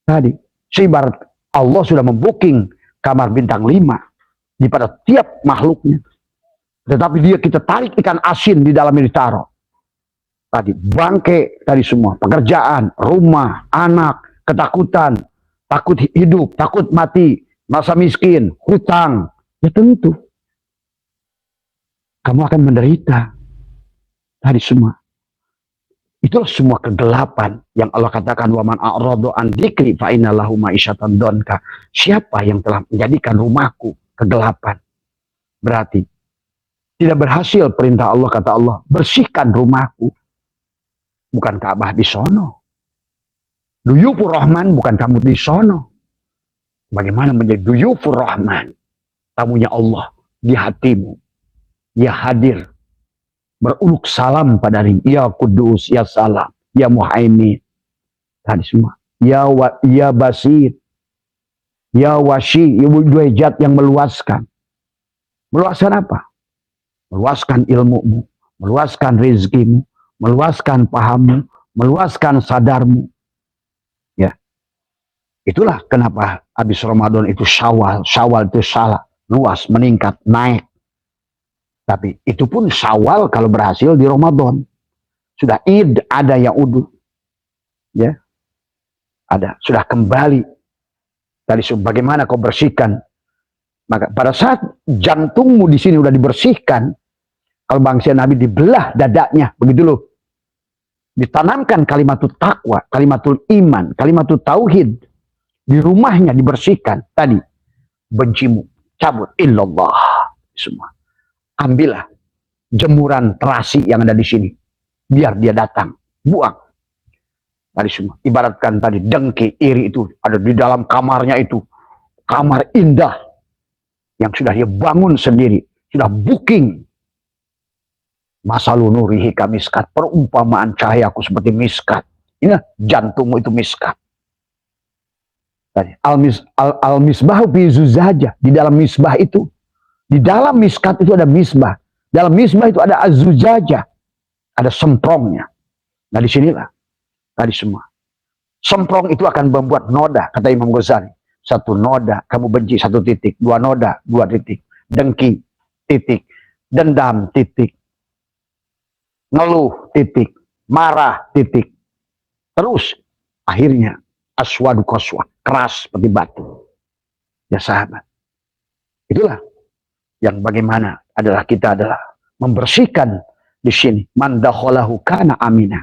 tadi. Seibarat Allah sudah membooking kamar bintang 5 di pada tiap makhluknya. Tetapi kita tarik ikan asin di dalamnya ditaruh. Tadi bangke, tadi semua pekerjaan, rumah, anak, ketakutan, takut hidup, takut mati, masa miskin, hutang. Ya tentu kamu akan menderita. Tadi semua. Itulah semua kegelapan yang Allah katakan, wa man a'radu an dzikri fa inna lahu ma'isyatan donka. Siapa yang telah menjadikan rumahku kegelapan? Berarti tidak berhasil perintah Allah, kata Allah, bersihkan rumahku. Bukan Ka'bah di sono. Duyufur Rahman bukan kamu di sono. Bagaimana menjadi Duyufur Rahman? Tamunya Allah di hatimu. Ya hadir. Beruluk salam pada ring. Ya Kudus, ya Salam, ya Muhaimin. Tadi semua. Ya Basir. Ya Washi, ya Wujud yang meluaskan. Meluaskan apa? Meluaskan ilmumu, meluaskan rezekimu, meluaskan pahammu, meluaskan sadarmu. Ya. Itulah kenapa habis Ramadan itu Syawal itu salah, luas, meningkat, naik. Tapi itu pun Syawal kalau berhasil di Ramadan. Sudah Id, ada yang udu. Ya. Ada, sudah kembali. Tadi bagaimana kau bersihkan? Maka pada saat jantungmu di sini udah dibersihkan, kalau bangsa Nabi dibelah dadanya, begitu loh. Ditanamkan kalimatul taqwa, kalimatul iman, kalimatul tauhid. Di rumahnya dibersihkan. Tadi, bencimu, cabut, illallah. Semua. Ambillah jemuran terasi yang ada di sini. Biar dia datang. Buang. Tadi semua. Ibaratkan tadi, dengki, iri itu ada di dalam kamarnya itu. Kamar indah. Yang sudah dia bangun sendiri. Sudah booking. Masalu nurihi kamiskat, perumpamaan cahayaku seperti miskat. Ini jantungmu itu miskat. Al-misbahu fi zuzaja. Di dalam misbah itu, di dalam miskat itu ada misbah. Dalam misbah itu ada az-zujaja. Ada semprongnya. Nah disinilah tadi semua. Semprong itu akan membuat noda, kata Imam Ghazali. Satu noda, kamu benci 1 titik. 2 noda, 2 titik. Dengki, titik. Dendam, titik. Ngeluh, titik. Marah, titik. Terus, akhirnya, aswadu koswa. Keras seperti batu. Ya sahabat. Itulah. Yang bagaimana kita adalah membersihkan di sini. Man dakhalahu kana amina.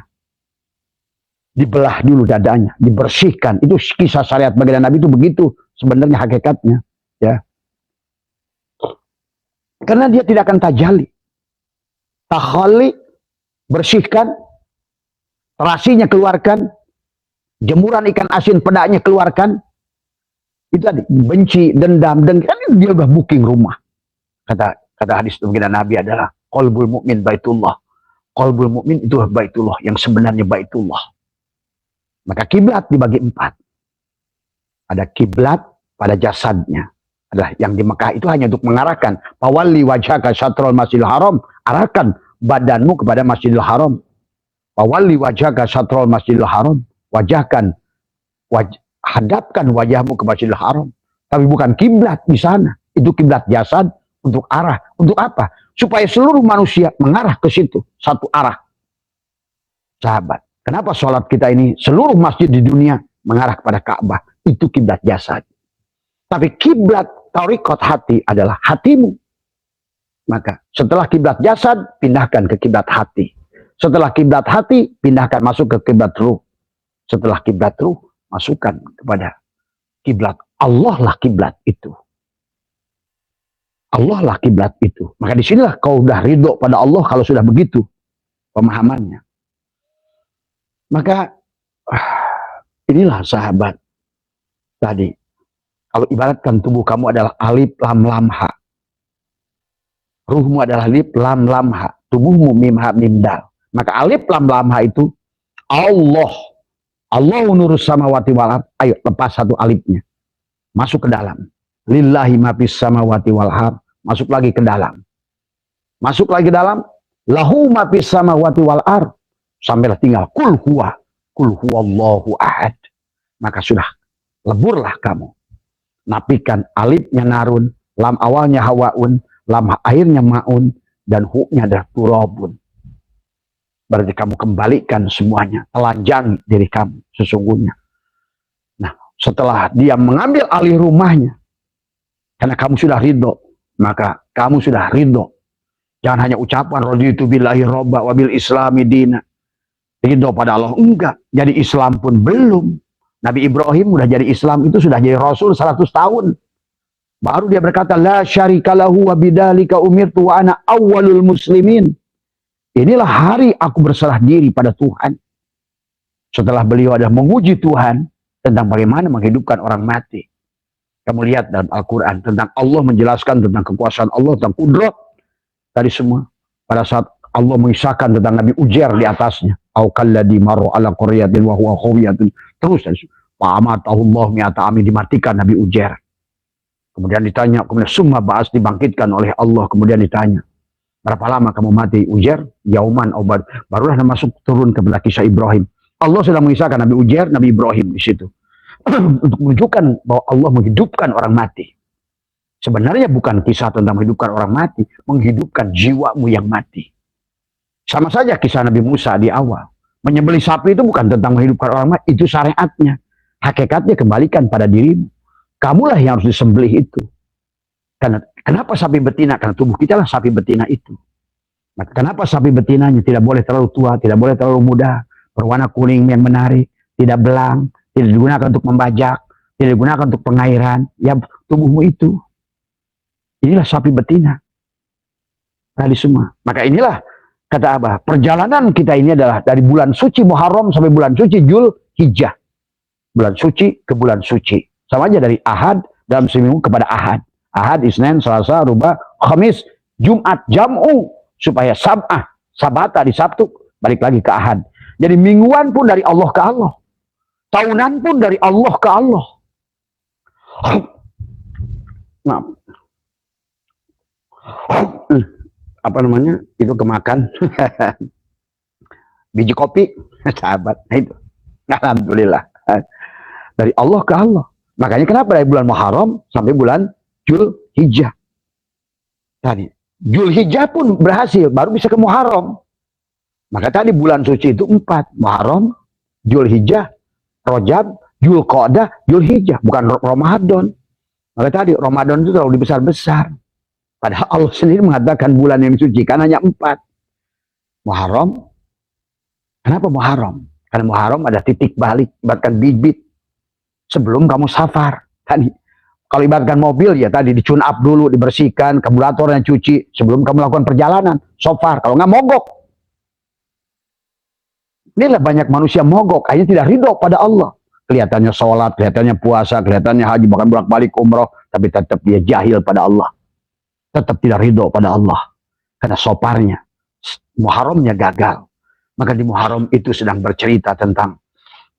Dibelah dulu dadanya. Dibersihkan. Itu kisah syariat baginda Nabi itu begitu. Sebenarnya hakikatnya. Ya. Karena dia tidak akan tajalli. Takhali, bersihkan, terasinya keluarkan, jemuran ikan asin pedanya keluarkan, itu tadi, benci, dendam, kan dia udah booking rumah. Kata hadis baginda Nabi adalah qalbul mu'min baitullah, Qalbul mukmin itu Baitullah, yang sebenarnya Baitullah. Maka kiblat dibagi 4. Ada kiblat pada jasadnya. Adalah yang di Mekah itu hanya untuk mengarahkan. Fawalli wajhaka syatrul masjidil haram. Arahkan badanmu kepada Masjidil Haram. Fawalli wajhaka syatrul masjidil haram. Hadapkan wajahmu ke Masjidil Haram. Tapi bukan kiblat di sana. Itu kiblat jasad untuk arah. Untuk apa? Supaya seluruh manusia mengarah ke situ. Satu arah. Sahabat. Kenapa sholat kita ini seluruh masjid di dunia mengarah kepada Ka'bah? Itu kiblat jasad. Tapi kiblat tarekat hati adalah hatimu. Maka setelah kiblat jasad, pindahkan ke kiblat hati. Setelah kiblat hati, pindahkan masuk ke kiblat ruh. Setelah kiblat ruh, masukkan kepada kiblat. Allah lah kiblat itu. Allah lah kiblat itu. Maka disinilah kau udah ridho pada Allah kalau sudah begitu pemahamannya. Maka inilah sahabat tadi. Kalau ibaratkan tubuh kamu adalah alif lam lam ha. Ruhmu adalah alif lam lam ha. Tubuhmu mim ha mim dal. Maka alif lam lam ha itu Allah. Allah nurus samawati wal ard. Ayo lepas satu alifnya. Masuk ke dalam. Lillahi ma fis samawati wal ard. Masuk lagi ke dalam. Masuk lagi ke dalam. Lahu ma fis samawati wal ard. Sampailah tinggal kul huwallahu ahad. Maka sudah leburlah kamu. Napikan alifnya narun, lam awalnya hawaun, lam akhirnya maun, dan hu-nya adalah turabun. Berarti kamu kembalikan semuanya, telanjangi diri kamu sesungguhnya. Nah, setelah dia mengambil alih rumahnya, karena kamu sudah ridho, maka kamu sudah ridho. Jangan hanya ucapan raditu billahi robba wa bil islami dina. Ridho pada Allah, enggak. Jadi Islam pun belum. Nabi Ibrahim udah jadi Islam itu sudah jadi Rasul 100 tahun. Baru dia berkata, la syarikalahu wa bidalika umirtu wa ana awwalul muslimin. Inilah hari aku berserah diri pada Tuhan. Setelah beliau ada menguji Tuhan tentang bagaimana menghidupkan orang mati. Kamu lihat dalam Al-Quran tentang Allah menjelaskan tentang kekuasaan Allah, tentang kudrat. Tadi semua. Pada saat Allah mengisahkan tentang Nabi Ujair di atasnya. Au kalladhi marra ala qaryatin wa huwa khawiyatun. Terus Allah mi'ata amin, dimatikan Nabi Ujair. Kemudian ditanya, kemudian summa ba'as, dibangkitkan oleh Allah. Kemudian ditanya, berapa lama kamu mati Ujair? Yauman obat. Barulah masuk turun ke kisah Ibrahim. Allah sedang mengisahkan Nabi Ujair, Nabi Ibrahim di situ. Untuk menunjukkan bahwa Allah menghidupkan orang mati. Sebenarnya bukan kisah tentang menghidupkan orang mati, menghidupkan jiwamu yang mati. Sama saja kisah Nabi Musa di awal. Menyembelih sapi itu bukan tentang menghidupkan orang mati, itu syariatnya. Hakikatnya kembalikan pada dirimu. Kamulah yang harus disembelih itu. Karena kenapa sapi betina? Karena tubuh kita lah sapi betina itu. Maka kenapa sapi betinanya tidak boleh terlalu tua, tidak boleh terlalu muda, berwarna kuning yang menarik, tidak belang, tidak digunakan untuk membajak, tidak digunakan untuk pengairan. Ya tubuhmu itu. Inilah sapi betina. Tadi semua. Maka inilah kata Abah, perjalanan kita ini adalah dari bulan suci Muharram sampai bulan suci Dzulhijjah. Bulan suci ke bulan suci. Sama aja dari Ahad dalam seminggu kepada Ahad. Ahad, Isnin, Selasa, Rubah, Khamis, Jumat, Jam'u. Supaya Sabata di Sabtu, balik lagi ke Ahad. Jadi mingguan pun dari Allah ke Allah. Tahunan pun dari Allah ke Allah. Nah, apa namanya, itu kemakan biji kopi sahabat. Nah, itu alhamdulillah dari Allah ke Allah. Makanya kenapa dari bulan Muharram sampai bulan Dzulhijjah tadi, Dzulhijjah pun berhasil baru bisa ke Muharram. Maka tadi bulan suci itu 4, Muharram, Dzulhijjah, Rajab, Dzulqa'dah, Dzulhijjah, bukan Ramadan. Maka tadi Ramadan itu terlalu besar-besar. Padahal Allah sendiri mengatakan bulan yang suci kan hanya 4. Muharram. Kenapa Muharram? Karena Muharram ada titik balik, ibaratkan bibit. Sebelum kamu safar. Tadi, kalau ibaratkan mobil ya tadi dicune up dulu, dibersihkan, karburatornya cuci. Sebelum kamu lakukan perjalanan, safar. Kalau nggak mogok. Inilah banyak manusia mogok, akhirnya tidak ridho pada Allah. Kelihatannya sholat, kelihatannya puasa, kelihatannya haji, bahkan bolak-balik umroh. Tapi tetap dia jahil pada Allah. Tetap tidak ridho pada Allah. Karena soparnya Muharramnya gagal. Maka di Muharram itu sedang bercerita tentang,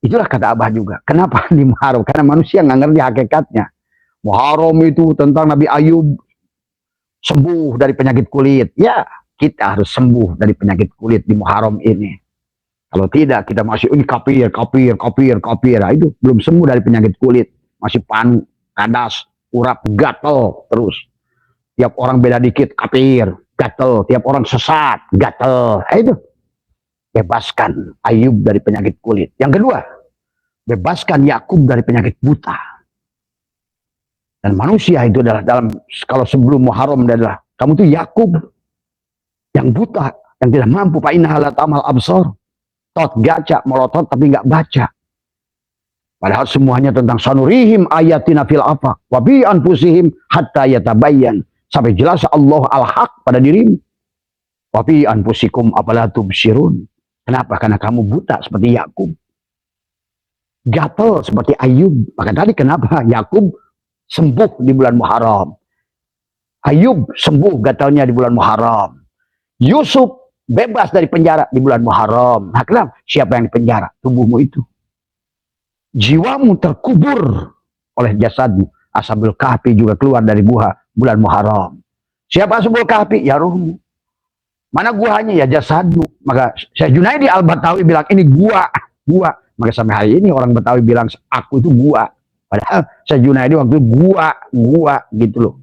itulah kata Abah juga. Kenapa di Muharram? Karena manusia nggak ngerti hakikatnya. Muharram itu tentang Nabi Ayub sembuh dari penyakit kulit. Ya, kita harus sembuh dari penyakit kulit di Muharram ini. Kalau tidak, kita masih ini kafir. Nah, itu belum sembuh dari penyakit kulit. Masih panu, kadas, urap, gatel terus. Tiap orang beda dikit, kafir, gatel. Tiap orang sesat, gatel. Nah, itu. Bebaskan Ayub dari penyakit kulit. Yang kedua, bebaskan Yakub dari penyakit buta. Dan manusia itu adalah kalau sebelum Muharram adalah, kamu itu Yakub yang buta, yang tidak mampu. Fa innaha la ta'mal absar. Tot gaca, melotot tapi nggak baca. Padahal semuanya tentang sanurihim ayatina fil afaq wa bi anfusihim hatta yatabayyan. Sampai jelas Allah al-haq pada dirimu. Wa bi anfusikum afala tubsirun. Kenapa? Karena kamu buta seperti Yakub. Gatel seperti Ayub. Maka tadi kenapa Yakub sembuh di bulan Muharram. Ayub sembuh gatalnya di bulan Muharram. Yusuf bebas dari penjara di bulan Muharram. Nah, kenapa? Siapa yang dipenjara? Tubuhmu itu. Jiwamu terkubur oleh jasadmu. Ashabul Kahfi juga keluar dari bulan Muharram. Siapa Ashabul Kahfi? Ya ruhmu. Mana guanya? Ya jasadmu. Maka Syekh Junaidi Al-Batawi bilang ini gua. Maka sampai hari ini orang Betawi bilang aku itu gua. Padahal Syekh Junaidi waktu itu gua gitu loh.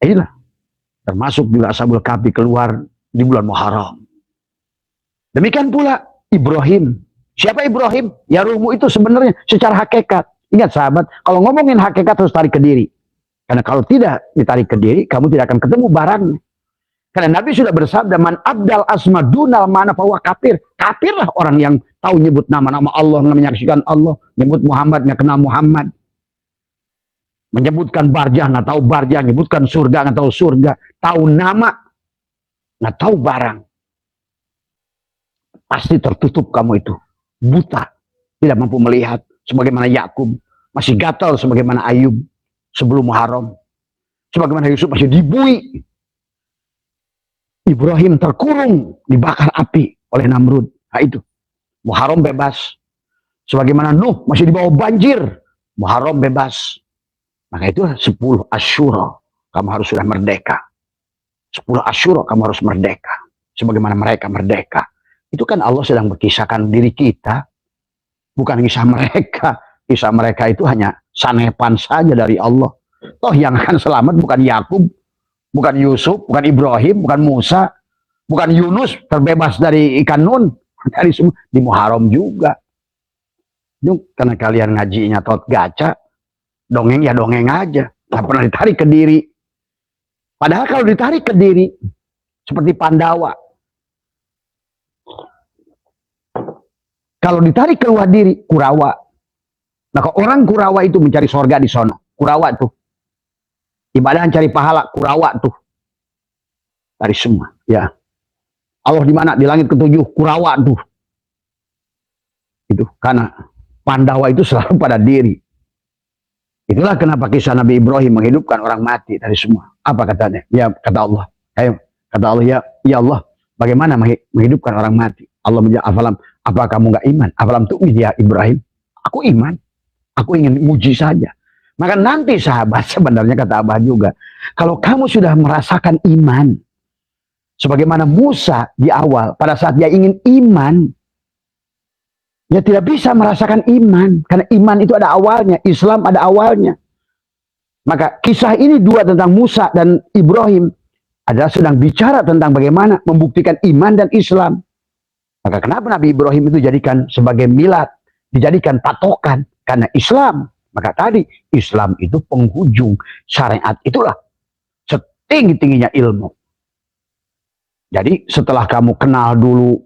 Inilah. Termasuk juga Ashabul Kahfi keluar di bulan Muharram. Demikian pula Ibrahim. Siapa Ibrahim? Ya ruhmu itu sebenarnya secara hakikat. Ingat sahabat, kalau ngomongin hakikat harus tarik ke diri. Karena kalau tidak ditarik ke diri, kamu tidak akan ketemu barangnya. Karena Nabi sudah bersabda, man abdal asma dunal mana bahwa kafir. Kafirlah orang yang tahu nyebut nama-nama Allah, menyaksikan Allah. Nyebut Muhammad, nggak kenal Muhammad. Menyebutkan barjah, nggak tahu barjah. Menyebutkan surga, nggak tahu surga. Tahu nama, nggak tahu barang. Pasti tertutup kamu itu. Buta. Tidak mampu melihat. Sebagaimana Yakub. Masih gatal sebagaimana Ayub. Sebelum Muharram. Sebagaimana Yusuf masih dibui. Ibrahim terkurung. Dibakar api oleh Namrud. Nah itu. Muharram bebas. Sebagaimana Nuh masih dibawa banjir. Muharram bebas. Maka itu 10 Asyura. Kamu harus sudah merdeka. 10 Asyura kamu harus merdeka. Sebagaimana mereka merdeka. Itu kan Allah sedang berkisahkan diri kita. Bukan kisah mereka. Kisah mereka itu hanya sanepan saja dari Allah. Toh yang akan selamat bukan Yakub, bukan Yusuf, bukan Ibrahim, bukan Musa, bukan Yunus terbebas dari ikan nun. Dari semua. Di Muharram juga. Karena kalian ngajinya tot gaca. Dongeng ya dongeng aja. Tak pernah ditarik ke diri. Padahal kalau ditarik ke diri. Seperti Pandawa. Kalau ditarik keluar diri, Kurawa. Maka orang Kurawa itu mencari sorga di sono. Kurawa tuh. Ibadah cari pahala, Kurawa tuh. Dari semua. Ya. Allah di mana? Di langit ketujuh, Kurawa tuh. Itu. Karena Pandawa itu selalu pada diri. Itulah kenapa kisah Nabi Ibrahim menghidupkan orang mati dari semua. Apa katanya? Ya kata Allah. Kata Allah, ya Allah, bagaimana menghidupkan orang mati? Allah menjawab, afalam, apa kamu nggak iman? Afalam tu'min ya Ibrahim? Aku iman. Aku ingin muji saja. Maka nanti sahabat sebenarnya kata Abah juga. Kalau kamu sudah merasakan iman. Sebagaimana Musa di awal. Pada saat dia ingin iman. Dia tidak bisa merasakan iman. Karena iman itu ada awalnya. Islam ada awalnya. Maka kisah ini dua tentang Musa dan Ibrahim. Adalah sedang bicara tentang bagaimana membuktikan iman dan Islam. Maka kenapa Nabi Ibrahim itu dijadikan sebagai milad, dijadikan patokan karena Islam. Maka tadi Islam itu penghujung syariat itulah setinggi-tingginya ilmu. Jadi setelah kamu kenal dulu,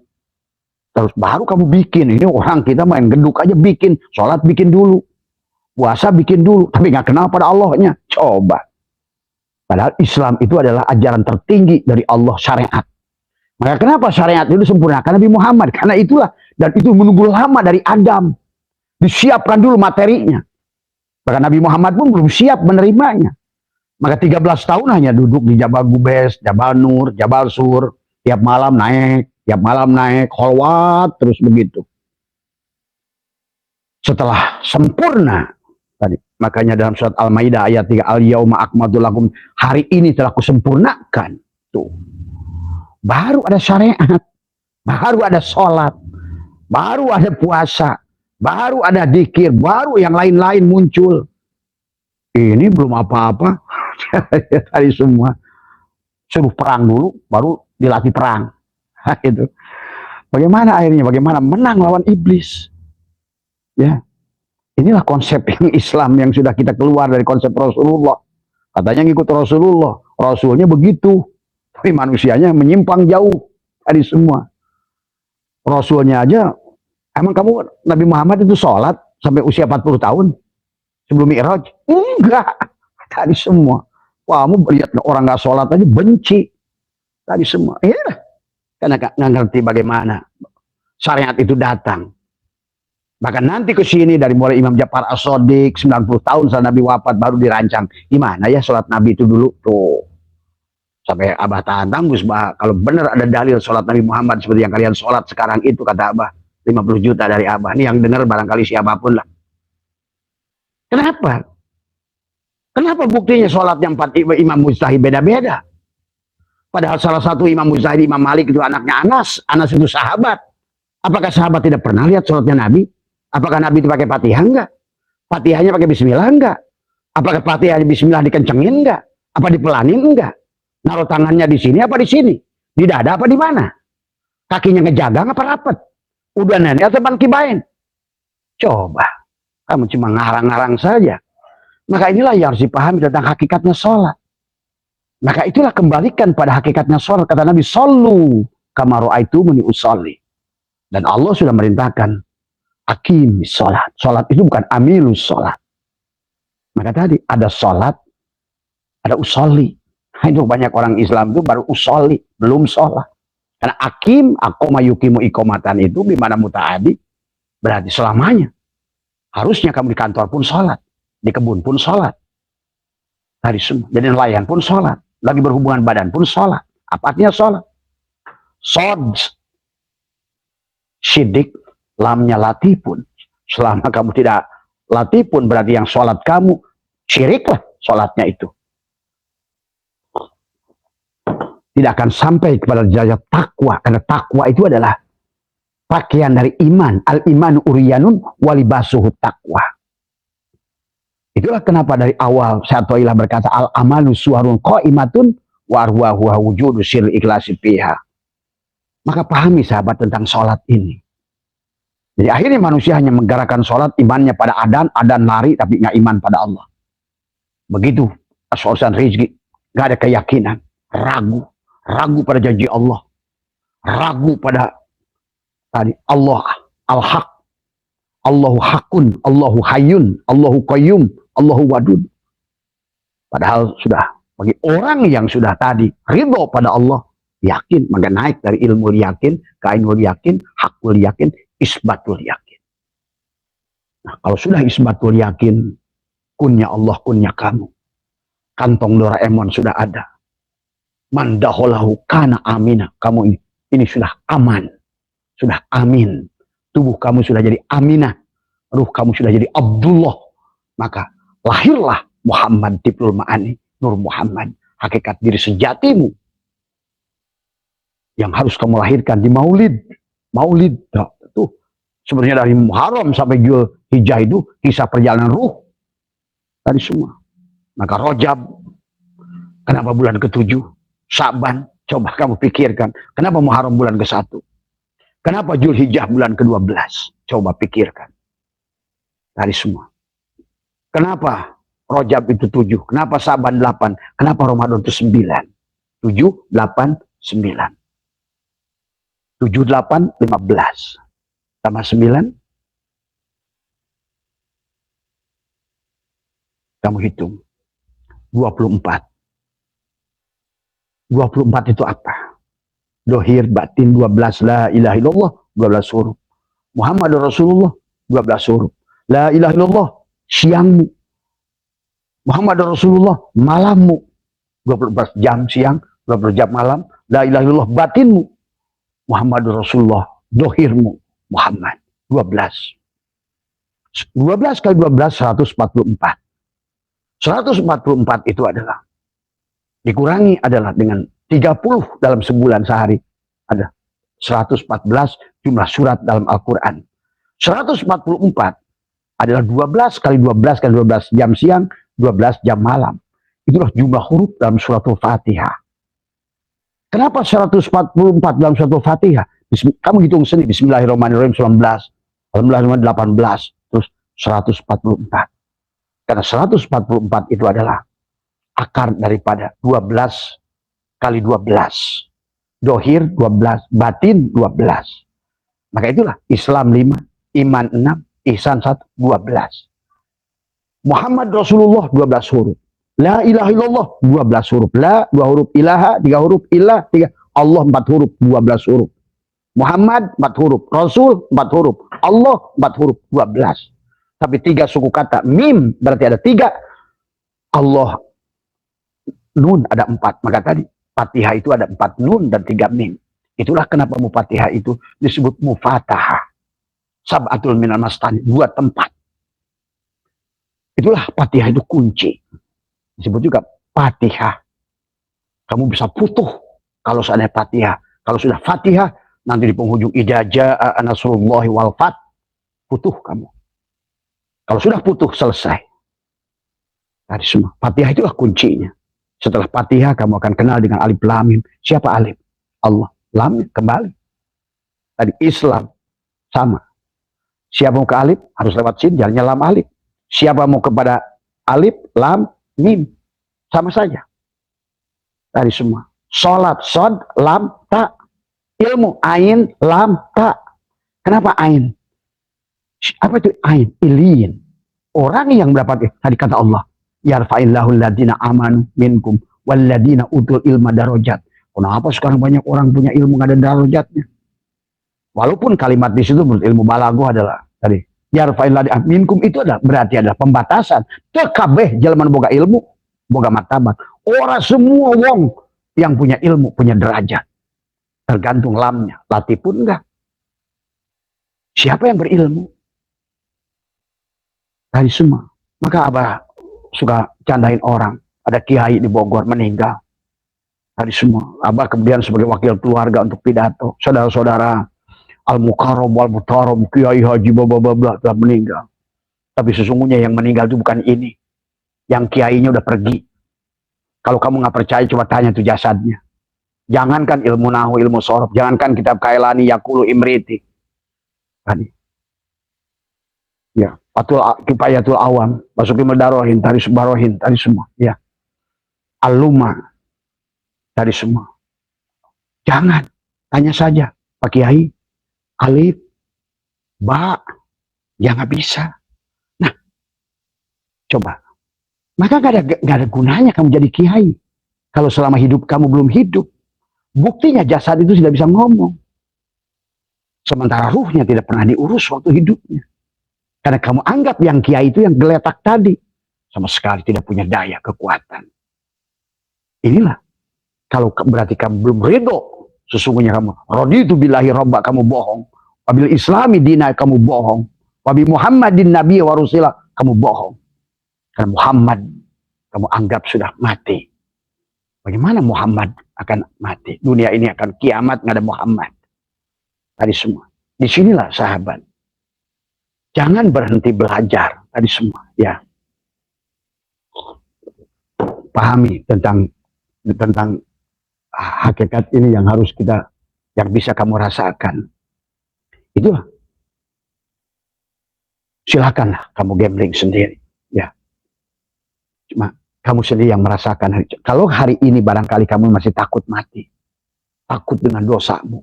terus baru kamu bikin. Ini orang kita main geduk aja bikin, sholat bikin dulu, puasa bikin dulu, tapi nggak kenal pada Allahnya. Coba. Padahal Islam itu adalah ajaran tertinggi dari Allah syariat. Maka kenapa syariat itu sempurnakan Nabi Muhammad? Karena itulah. Dan itu menunggu lama dari Adam. Disiapkan dulu materinya. Maka Nabi Muhammad pun belum siap menerimanya. Maka 13 tahun hanya duduk di Jabal Gubes, Jabal Nur, Jabal Sur. tiap malam naik, kholwat terus begitu. Setelah sempurna tadi, makanya dalam surat Al-Maidah ayat 3, al-yauma akmaltu lakum, hari ini telah kusempurnakan. Tuh. Baru ada syariat, baru ada sholat, baru ada puasa, baru ada dzikir, baru yang lain-lain muncul. Ini belum apa-apa. Tadi semua suruh perang dulu, baru dilatih perang. Itu. Bagaimana akhirnya? Bagaimana menang lawan iblis? Ya, inilah konsep yang Islam yang sudah kita keluar dari konsep Rasulullah. Katanya ngikut Rasulullah, Rasulnya begitu, tapi manusianya menyimpang jauh dari semua. Rasulnya aja, emang kamu Nabi Muhammad itu sholat sampai usia 40 tahun sebelum Mi'raj? Enggak, tadi semua. Kamu lihat orang nggak sholat aja benci, tadi semua. Ya, karena nggak ngerti bagaimana syariat itu datang. Bahkan nanti ke sini dari mulai Imam Ja'far As-Shadiq 90 tahun setelah Nabi wafat baru dirancang gimana ya sholat Nabi itu dulu tuh. Sampai Abah tahan tambus, bah, kalau benar ada dalil sholat Nabi Muhammad seperti yang kalian sholat sekarang itu, kata Abah, 50 juta dari Abah. Ini yang dengar barangkali siapapun lah. Kenapa? Kenapa buktinya sholat yang 4 Imam Mujtahid beda-beda? Padahal salah satu Imam Mujtahid, Imam Malik itu anaknya Anas. Anas itu sahabat. Apakah sahabat tidak pernah lihat sholatnya Nabi? Apakah Nabi itu pakai Fatihah enggak? Fatihahnya pakai Bismillah enggak? Apakah Fatihahnya Bismillah dikencengin enggak? Apa dipelanin enggak? Naruh tangannya di sini apa di sini? Di dada apa di mana? Kakinya ngejagang apa rapat? Udah nenek atau kibain? Coba, kamu cuma ngarang-ngarang saja. Maka inilah yang harus dipahami tentang hakikatnya sholat. Maka itulah kembalikan pada hakikatnya sholat. Kata Nabi, shollu kama ra'aitumuni usolli. Dan Allah sudah merintahkan aqimis sholat. Sholat itu bukan amilus sholat. Maka tadi ada sholat, ada usolli. Itu banyak orang Islam itu baru usolli, belum sholat. Karena akim, akoma yukimu ikomatan itu bimana muta'adi, berarti selamanya. Harusnya kamu di kantor pun sholat, di kebun pun sholat. Tadi semua. Jadi nelayan pun sholat, lagi berhubungan badan pun sholat. Apa artinya sholat? Sod, sidik, lamnya latipun. Selama kamu tidak latipun, berarti yang sholat kamu syiriklah sholatnya itu. Tidak akan sampai kepada derajat takwa, karena takwa itu adalah pakaian dari iman. Al-iman uriyanun walibasuhu takwa. Itulah kenapa dari awal Syatoilah berkata al-amalu suharun qa'imatun wa arwahu wujudu sir ikhlasi fiha. Maka pahami sahabat tentang sholat ini. Jadi akhirnya manusia hanya menggerakkan sholat, imannya pada adan lari, tapi nggak iman pada Allah. Begitu urusan rezeki, nggak ada keyakinan, ragu pada janji Allah, ragu pada tadi Allah al-haq, Allahu hakun, Allahu hayyun, Allahu qayyum, Allahu wadud. Padahal sudah bagi orang yang sudah tadi ridho pada Allah, yakin, maka naik dari ilmu yakin, ke ainul yakin, hakul yakin, isbatul yakin. Nah, kalau sudah isbatul yakin, kunnya Allah, kunnya kamu. Kantong Doraemon sudah ada. Mandaholahu kana amina. Kamu ini sudah aman. Sudah amin. Tubuh kamu sudah jadi aminah. Ruh kamu sudah jadi Abdullah. Maka lahirlah Muhammad Tiplul Ma'ani, Nur Muhammad. Hakikat diri sejatimu. Yang harus kamu lahirkan di maulid. Maulid. Tuh. Sebenarnya dari Muharram sampai Hijjah itu kisah perjalanan ruh. Tadi semua. Maka Rajab. Kenapa bulan ke-7? Sa'ban. Coba kamu pikirkan. Kenapa Muharram bulan ke-1? Kenapa Zulhijjah bulan ke-12? Coba pikirkan. Tadi semua. Kenapa Rajab itu 7? Kenapa Sa'ban 8? Kenapa Ramadan itu 9? 7, 8, 9. 7, 8, 15. Tambah 9. Kamu hitung. 24. 24 itu apa? Dohir, batin, 12. La ilaha illallah, 12 huruf. Muhammad Rasulullah, 12 huruf. La ilaha illallah, siangmu. Muhammad Rasulullah, malammu. 24 jam siang, 12 jam malam, la ilaha illallah batinmu, Muhammadur Rasulullah, dohirmu, Muhammad. 12. 12 kali 12, 144. 144 itu adalah, dikurangi adalah dengan 30 dalam sebulan sehari. Ada 114 jumlah surat dalam Al-Quran. 144 adalah 12 kali 12 kali 12 jam siang, 12 jam malam. Itulah jumlah huruf dalam suratul Fatihah. Kenapa 144 dalam suratul Fatihah? Kamu hitung sendiri, Bismillahirrahmanirrahim 19, Alhamdulillah 18, terus 144. Karena 144 itu adalah akar daripada 12 kali 12. Dohir 12, batin 12. Maka itulah Islam 5, iman 6, ihsan 1, 12. Muhammad Rasulullah 12 huruf. La ilaha illallah 12 huruf. La 2 huruf, ilaha 3 huruf, ilah 3, Allah 4 huruf, 12 huruf. Muhammad 4 huruf, Rasul 4 huruf, Allah 4 huruf, 12. Tapi 3 suku kata, mim berarti ada 3, Allah, nun ada 4. Maka tadi Fatihah itu ada 4 nun dan 3 mim. Itulah kenapa Mufatihah itu disebut Mufatahah. Sab'atul minal mastani, 2 tempat. Itulah Fatihah itu kunci. Disebut juga Fatihah. Kamu bisa putuh kalau seandainya Fatihah. Kalau sudah Fatihah, nanti di penghujung idza jaa nasrullahi wal fath, putuh kamu. Kalau sudah putuh, selesai. Tadi semua. Fatihah itulah kuncinya. Setelah Fatihah, kamu akan kenal dengan alif lam mim. Siapa alif? Allah. Lam kembali. Tadi Islam sama. Siapa mau ke alif, harus lewat sin, jalannya lam alif. Siapa mau kepada alif, lam, mim. Sama saja. Tadi semua. Sholat, sod, lam, ta. Ilmu, ain, lam, ta. Kenapa ain? Apa itu ain? Ilin. Orang yang mendapat, tadi kata Allah, yarfa'illahu alladhina amanu minkum walladhina utul ilma darajat. Kenapa sekarang banyak orang punya ilmu nggak ada darajatnya? Walaupun kalimat di situ menurut ilmu balaghah adalah tadi yarfa'illahu minkum itu adalah berarti adalah pembatasan. Tekabeh jalan boga ilmu, boga martabat. Orang semua wong yang punya ilmu punya derajat. Tergantung lamnya, latih pun enggak. Siapa yang berilmu? Tadi semua. Maka Abah suka candain orang. Ada kiai di Bogor meninggal. Tadi semua. Abah kemudian sebagai wakil keluarga untuk pidato. Saudara-saudara. Al-Mukarram, Al-Mutaram, Kiai Haji, bla telah meninggal. Tapi sesungguhnya yang meninggal itu bukan ini. Yang kiainya udah pergi. Kalau kamu nggak percaya, coba tanya tuh jasadnya. Jangankan ilmu nahu, ilmu sorof. Jangankan kitab Kailani, Yakulu, Imriti. Tadi. Ya, Kifayatul Awam, Basuki Medarohin, Taris Barohin, tadi semua. Ya, Al-Luma, tadi semua. Jangan, tanya saja, Pak Kiai, alif, ba, ya nggak bisa. Nah, coba. Maka gak ada gunanya kamu jadi kiai. Kalau selama hidup kamu belum hidup. Buktinya jasad itu tidak bisa ngomong. Sementara ruhnya tidak pernah diurus waktu hidupnya. Karena kamu anggap yang kiai itu yang geletak tadi. Sama sekali tidak punya daya, kekuatan. Inilah. Kalau berarti kamu belum ridho. Sesungguhnya kamu. Raditu billahi robba, kamu bohong. Wabil islami dina, kamu bohong. Wabi Muhammadin nabi wa rusilah, kamu bohong. Karena Muhammad, kamu anggap sudah mati. Bagaimana Muhammad akan mati? Dunia ini akan kiamat, nggak ada Muhammad. Tadi semua. Disinilah sahabat. Jangan berhenti belajar tadi semua, ya. Pahami tentang hakikat ini yang harus kita, yang bisa kamu rasakan. Itulah. Silakanlah kamu gambling sendiri, ya. Cuma kamu sendiri yang merasakan. Kalau hari ini barangkali kamu masih takut mati, takut dengan dosamu,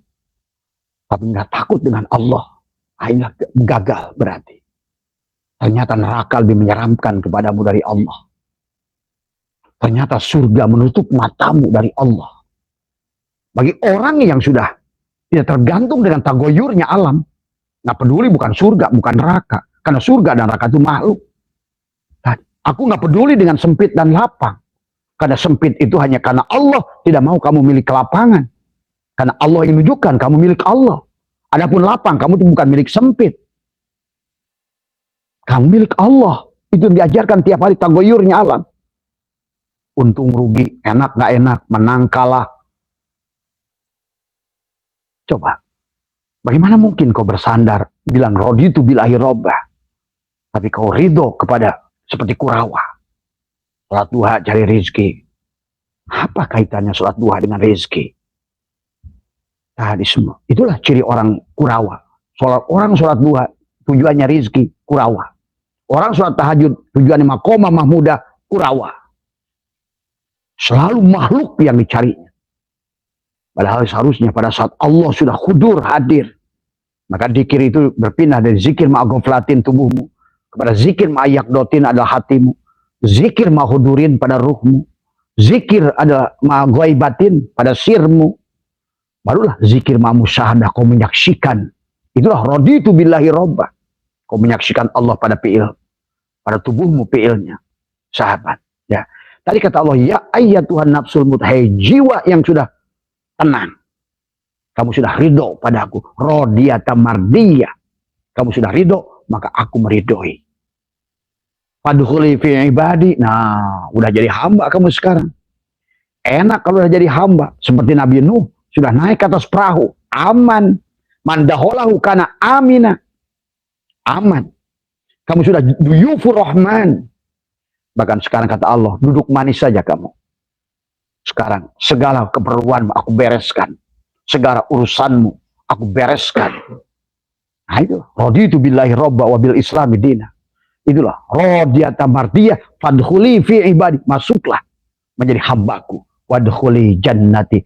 tapi nggak takut dengan Allah. Akhirnya gagal berarti. Ternyata neraka lebih menyeramkan kepadamu dari Allah. Ternyata surga menutup matamu dari Allah. Bagi orang yang sudah tidak tergantung dengan tagoyurnya alam. Nggak peduli bukan surga, bukan neraka. Karena surga dan neraka itu makhluk. Aku nggak peduli dengan sempit dan lapang. Karena sempit itu hanya karena Allah tidak mau kamu milik lapangan. Karena Allah yang menunjukkan kamu milik Allah. Adapun lapang, kamu itu bukan milik sempit. Kamu milik Allah. Itu yang diajarkan tiap hari tagoyurnya alam. Untung rugi, enak gak enak, menang kalah. Coba, bagaimana mungkin kau bersandar bilang raditu billahi robba, tapi kau ridho kepada seperti Kurawa, sholat duha cari rezeki. Apa kaitannya sholat duha dengan rezeki? Tadi semua itulah ciri orang Kurawa. Orang sholat duha tujuannya rezeki, Kurawa. Orang sholat tahajud tujuannya makomah mahmudah, Kurawa. Selalu makhluk yang dicarinya. Padahal seharusnya pada saat Allah sudah hudur hadir, maka zikir itu berpindah dari zikir ma'agoflatin tubuhmu kepada zikir ma'ayakdotin adalah hatimu, zikir ma'hudurin pada ruhmu, zikir adalah ma'goibatin pada sirmu, barulah zikir ma'musyahadah, kau menyaksikan. Itulah raditu billahi robba, kau menyaksikan Allah pada fi'il, pada tubuhmu fi'ilnya, sahabat. Ya, tadi kata Allah, ya ayyatuhan nafsul mutmainnah, jiwa yang sudah tenang, kamu sudah ridho padaku, rodiyata mardiyah, kamu sudah ridho, maka aku meridhoi. Fadkhuli fi ibadi, nah udah jadi hamba kamu sekarang. Enak kalau udah jadi hamba, seperti Nabi Nuh sudah naik ke atas perahu, aman. Mandaholahu kana amina, aman. Kamu sudah duyufur rahman. Bahkan sekarang kata Allah, duduk manis saja kamu. Sekarang segala keperluanmu aku bereskan, segala urusanmu aku bereskan. Nah itu raditu billahi robba wa bil islami dina. Itulah radiyata mardiyah fadkhuli fi ibadi, masuklah menjadi hambaku, wadkhuli jannati,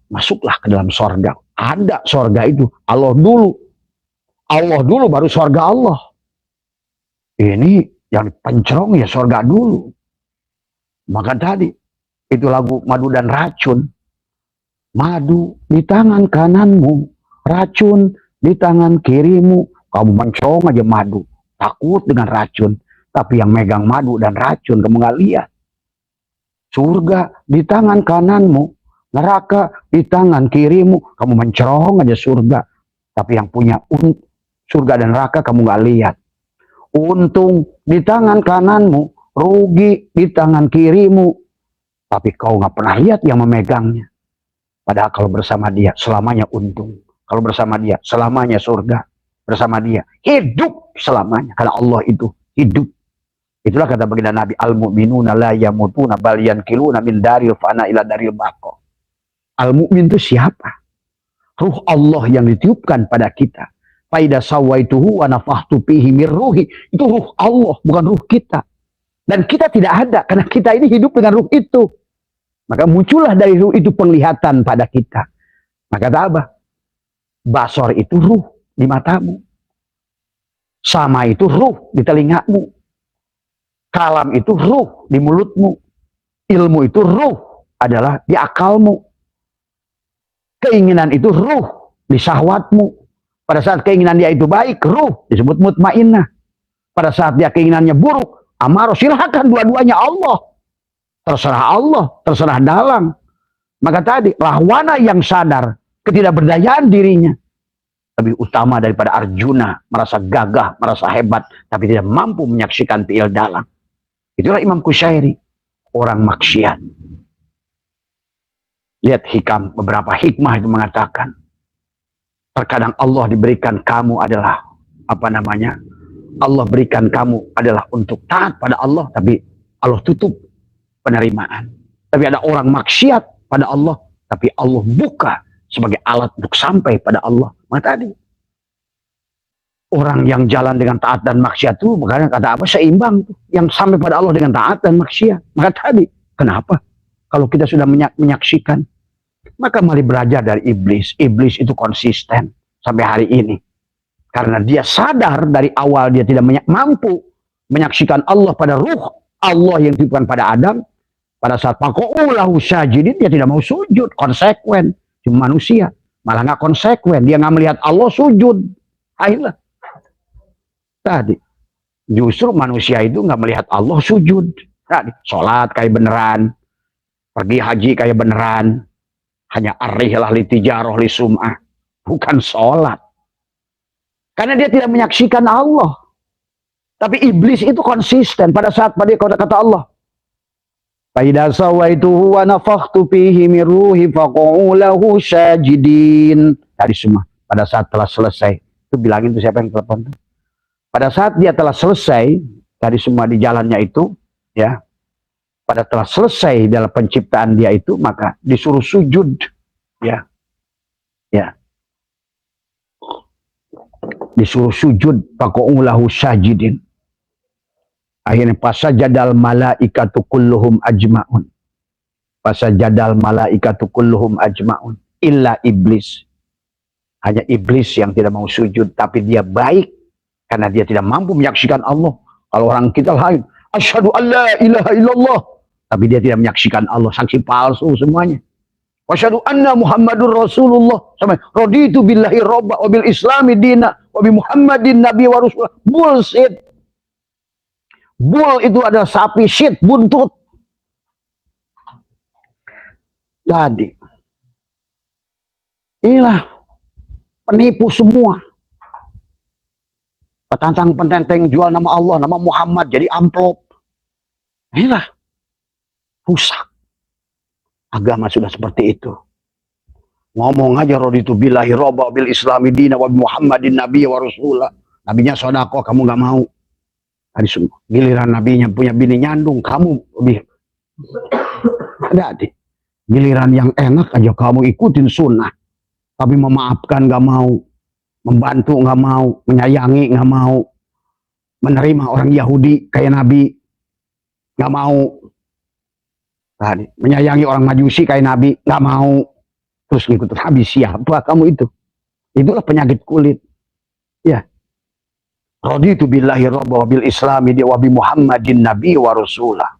masuklah ke dalam sorga. Ada sorga itu Allah dulu baru sorga Allah. Ini yang pencerong ya sorga dulu. Maka tadi itu lagu madu dan racun. Madu di tangan kananmu, racun di tangan kirimu. Kamu mencerong aja madu, takut dengan racun. Tapi yang megang madu dan racun kamu nggak lihat. Surga di tangan kananmu, neraka di tangan kirimu. Kamu mencerong aja surga. Tapi yang punya surga dan neraka kamu nggak lihat. Untung di tangan kananmu, rugi di tangan kirimu. Tapi kau nggak pernah lihat yang memegangnya. Padahal kalau bersama dia selamanya untung. Kalau bersama dia selamanya surga. Bersama dia hidup selamanya. Karena Allah itu hidup. Itulah kata baginda Nabi, al-mu'minuna la yamutuna bal yankiluna min daril fana ila daril baqa. Al-mu'min itu siapa? Ruh Allah yang ditiupkan pada kita. Faida sawaituhu wa nafahtu fihi mir ruhi. Itu ruh Allah, bukan ruh kita. Dan kita tidak ada karena kita ini hidup dengan ruh itu. Maka muncullah dari ruh itu penglihatan pada kita. Maka kata apa? Basor itu ruh di matamu. Sama itu ruh di telingamu. Kalam itu ruh di mulutmu. Ilmu itu ruh adalah di akalmu. Keinginan itu ruh di syahwatmu. Pada saat keinginan dia itu baik, ruh disebut mutmainnah. Pada saat dia keinginannya buruk, amarah, silahkan dua-duanya Allah. Terserah dalang. Maka tadi, rahwana yang sadar ketidakberdayaan dirinya lebih utama daripada Arjuna, merasa gagah, merasa hebat, tapi tidak mampu menyaksikan fi'il dalang. Itulah Imam Kusyairi, orang maksiat. Lihat hikam, beberapa hikmah itu mengatakan, terkadang Allah diberikan kamu adalah, Allah berikan kamu adalah untuk taat pada Allah, tapi Allah tutup penerimaan. Tapi ada orang maksiat pada Allah, tapi Allah buka sebagai alat untuk sampai pada Allah. Maka tadi orang yang jalan dengan taat dan maksiat itu, makanya kata apa, seimbang tuh, yang sampai pada Allah dengan taat dan maksiat. Maka tadi kenapa kalau kita sudah menyaksikan, maka mari belajar dari iblis. Iblis itu konsisten sampai hari ini karena dia sadar dari awal dia tidak mampu menyaksikan Allah pada ruh Allah yang dititipkan pada Adam. Pada saat faqa'ulahu sajidin, dia tidak mau sujud, konsekuen. Cuma manusia, malah nggak konsekuen. Dia nggak melihat Allah sujud. Ayolah. Tadi, justru manusia itu nggak melihat Allah sujud. Tadi, sholat kayak beneran. Pergi haji kayak beneran. Hanya arrihlah li tijarah li sum'ah. Bukan sholat. Karena dia tidak menyaksikan Allah. Tapi iblis itu konsisten pada saat pada kata Allah. Faida sawaituhu wa nafakhtu fihi min ruhi faq'u lahu sajidin. Tadi semua pada saat telah selesai. Itu bilangin tuh siapa yang telepon tuh. Pada saat dia telah selesai tadi semua di jalannya itu, ya. Pada telah selesai dalam penciptaan dia itu, maka disuruh sujud, ya, ya, disuruh sujud, faqa'ulahu sajidin. Akhirnya fasajadal malaikatu kulluhum ajma'un, fasajadal malaikatu kulluhum ajma'un, illa iblis. Hanya iblis yang tidak mau sujud, tapi dia baik karena dia tidak mampu menyaksikan Allah. Kalau orang kita lain, asyhadu an la ilaha illallah, tapi dia tidak menyaksikan Allah, saksi palsu semuanya. Wasyhadu anna Muhammadur Rasulullah, sampai raditu billahi robba wa bil islami dina wa bi Muhammadin nabi wa rasul. Bullshit. Bull itu adalah sapi, shit, buntut. Jadi inilah penipu semua. Petantang pententeng jual nama Allah, nama Muhammad jadi amplop. Inilah rusak. Agama sudah seperti itu. Ngomong aja raditu billahi robba bil islami dina wa Muhammadin nabi wa rasulullah. Nabinya sodako, kamu nggak mau. Tadi semua. Giliran nabinya punya bini nyandung, kamu lebih ada di. Giliran yang enak aja kamu ikutin sunnah. Tapi memaafkan nggak mau, membantu nggak mau, menyayangi nggak mau, menerima orang Yahudi kayak Nabi nggak mau. Tadi menyayangi orang Majusi kayak Nabi nggak mau, terus ngikut Nabi. Siapa kamu itu? Itulah penyakit kulit. Ya. Raditu billahi robba wa bil islami wa bi Muhammadin nabi wa rasulah.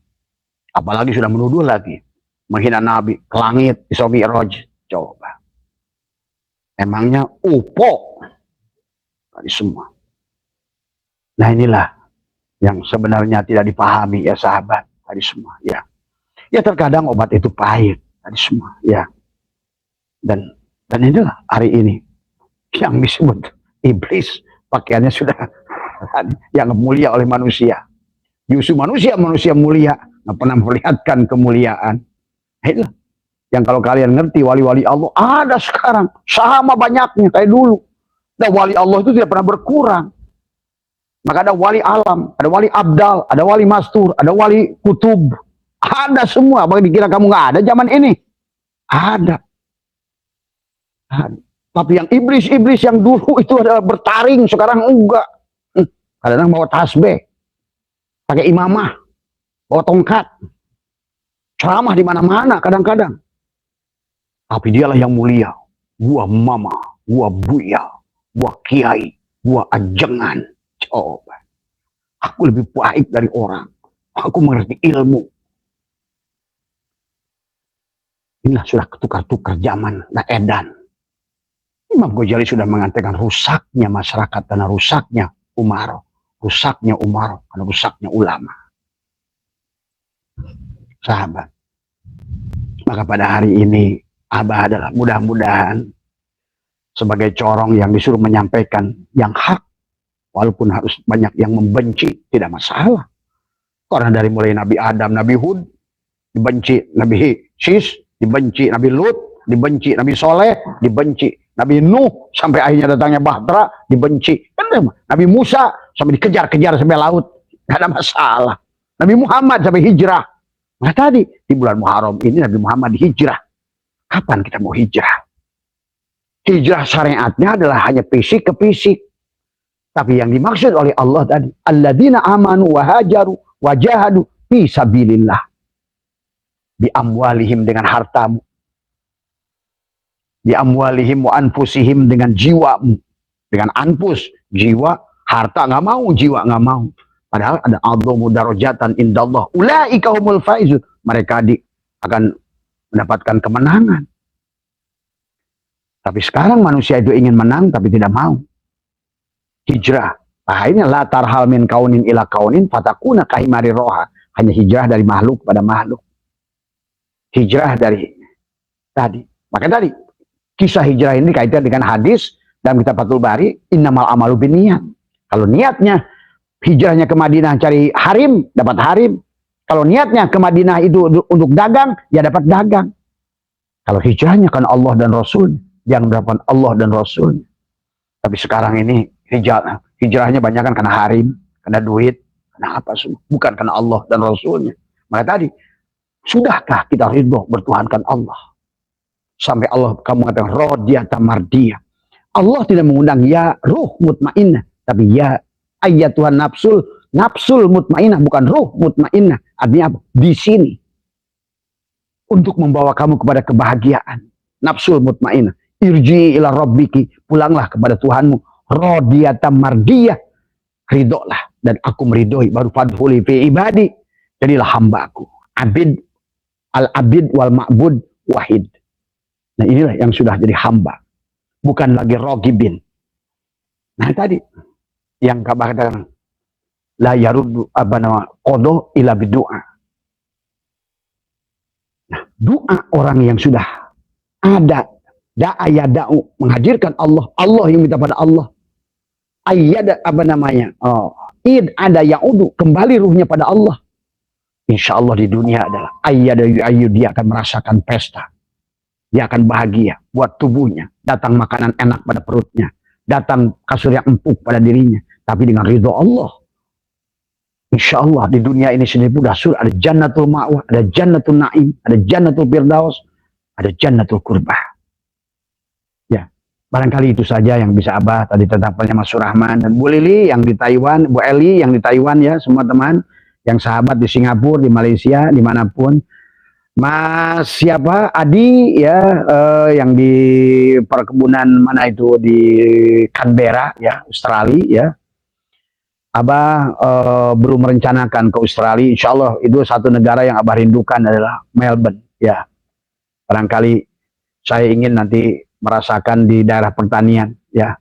Apalagi sudah menuduh lagi, menghina Nabi, ke langit, Isra Mi'raj. Coba. Emangnya upo tadi semua. Nah inilah yang sebenarnya tidak dipahami ya sahabat tadi semua. Ya. Ya terkadang obat itu pahit tadi semua, ya. Dan inilah hari ini yang disebut iblis, pakaiannya sudah yang mulia oleh manusia. Justru manusia mulia nggak pernah memperlihatkan kemuliaan. Inilah yang kalau kalian ngerti wali-wali Allah ada sekarang sama banyaknya kayak dulu. Dan wali Allah itu tidak pernah berkurang. Maka ada wali alam, ada wali abdal, ada wali mastur, ada wali kutub. Ada semua. Bagi dikira kamu nggak ada zaman ini. Ada. Tapi yang iblis-iblis yang dulu itu adalah bertaring, sekarang enggak. Kadang-kadang bawa tasbih, pakai imamah, bawa tongkat, ceramah di mana-mana kadang-kadang. Tapi dialah yang mulia. Gua mama, gua buya, gua kiai, gua ajengan. Coba. Aku lebih baik dari orang. Aku mengerti ilmu. Inilah sudah ketukar-tukar zaman dan edan. Imam Ghazali sudah mengatakan rusaknya masyarakat karena rusaknya umaro, rusaknya umaro karena rusaknya ulama. Sahabat. Maka pada hari ini Abah adalah mudah-mudahan sebagai corong yang disuruh menyampaikan yang hak, walaupun harus banyak yang membenci, tidak masalah. Karena dari mulai Nabi Adam, Nabi Hud dibenci, Nabi Sis dibenci, Nabi Lut dibenci, Nabi Soleh dibenci, Nabi Nuh sampai akhirnya datangnya Bahtera dibenci. Nabi Musa sampai dikejar-kejar sampai laut, gak ada masalah. Nabi Muhammad sampai hijrah. Nah tadi di bulan Muharram ini Nabi Muhammad hijrah. Kapan kita mau hijrah? Hijrah syariatnya adalah hanya fisik ke fisik. Tapi yang dimaksud oleh Allah tadi, alladzina amanu wa hajaru wa jahadu fi sabilillah. Bi amwalihim dengan hartamu. Bi amwalihim wa anfusihim dengan jiwamu. Dengan anfus, jiwa, harta nggak mau, jiwa nggak mau. Padahal ada adzamu darajatan indallah. Ulaika humul faizun. Mereka akan mendapatkan kemenangan. Tapi sekarang manusia itu ingin menang tapi tidak mau. Hijrah. Akhirnya la tarhal min kaunin ila kaunin fatakuna kahimari roha. Hanya hijrah dari makhluk pada makhluk. hijrah dari tadi. Maka tadi kisah hijrah ini kaitan dengan hadis dalam kitab Fathul Bari, innamal amalu binniyat. Kalau niatnya hijrahnya ke Madinah cari harim, dapat harim. Kalau niatnya ke Madinah itu untuk dagang, ya dapat dagang. Kalau hijrahnya kan Allah dan Rasul, yang dapat Allah dan Rasul. Tapi sekarang ini hijrahnya banyak kan karena harim, karena duit, karena apa semua. Bukan karena Allah dan Rasulnya. Maka tadi, sudahkah kita ridho bertuhankan Allah? Sampai Allah kamu katakan radiyata mardiyah. Allah tidak mengundang ya ruh mutmainnah, tapi ya ayyatuhan nafsul mutmainnah, bukan ruh mutmainnah. Artinya apa? Di sini untuk membawa kamu kepada kebahagiaan. Nafsul mutmainnah. Irji ila rabbiki, pulanglah kepada Tuhanmu. Radiyata mardiyah, ridholah dan aku meridhoi. Baru fadhuli fi ibadi, jadilah hambaku. Abid al-abid wal ma'bud wahid. Nah inilah yang sudah jadi hamba, bukan lagi rogibin. Nah tadi yang kabar katakan la yaruddu abana qodo ila bidu'a. Nah doa orang yang sudah ada da'a yada'u, menghadirkan Allah, Allah yang minta pada Allah. Ayyada apa namanya? Id ada ya'udu, kembali ruhnya pada Allah. Insya Allah di dunia adalah ayyada yu'ayyu, dia akan merasakan pesta. Dia akan bahagia buat tubuhnya. Datang makanan enak pada perutnya. Datang kasur yang empuk pada dirinya. Tapi dengan ridho Allah. Insya Allah di dunia ini sendiri pun ada jannatul ma'wah, ada jannatul na'im, ada jannatul firdaus, ada jannatul kurbah. Ya, barangkali itu saja yang bisa Abah tadi tetapannya Mas Surahman dan Bu Lili yang di Taiwan, Bu Eli yang di Taiwan ya, semua teman yang sahabat di Singapura, di Malaysia, dimanapun. Mas siapa Adi ya, yang di perkebunan mana itu di Canberra ya, Australia ya. Abah belum merencanakan ke Australia. Insya Allah itu satu negara yang Abah rindukan adalah Melbourne ya. Barangkali saya ingin nanti merasakan di daerah pertanian ya.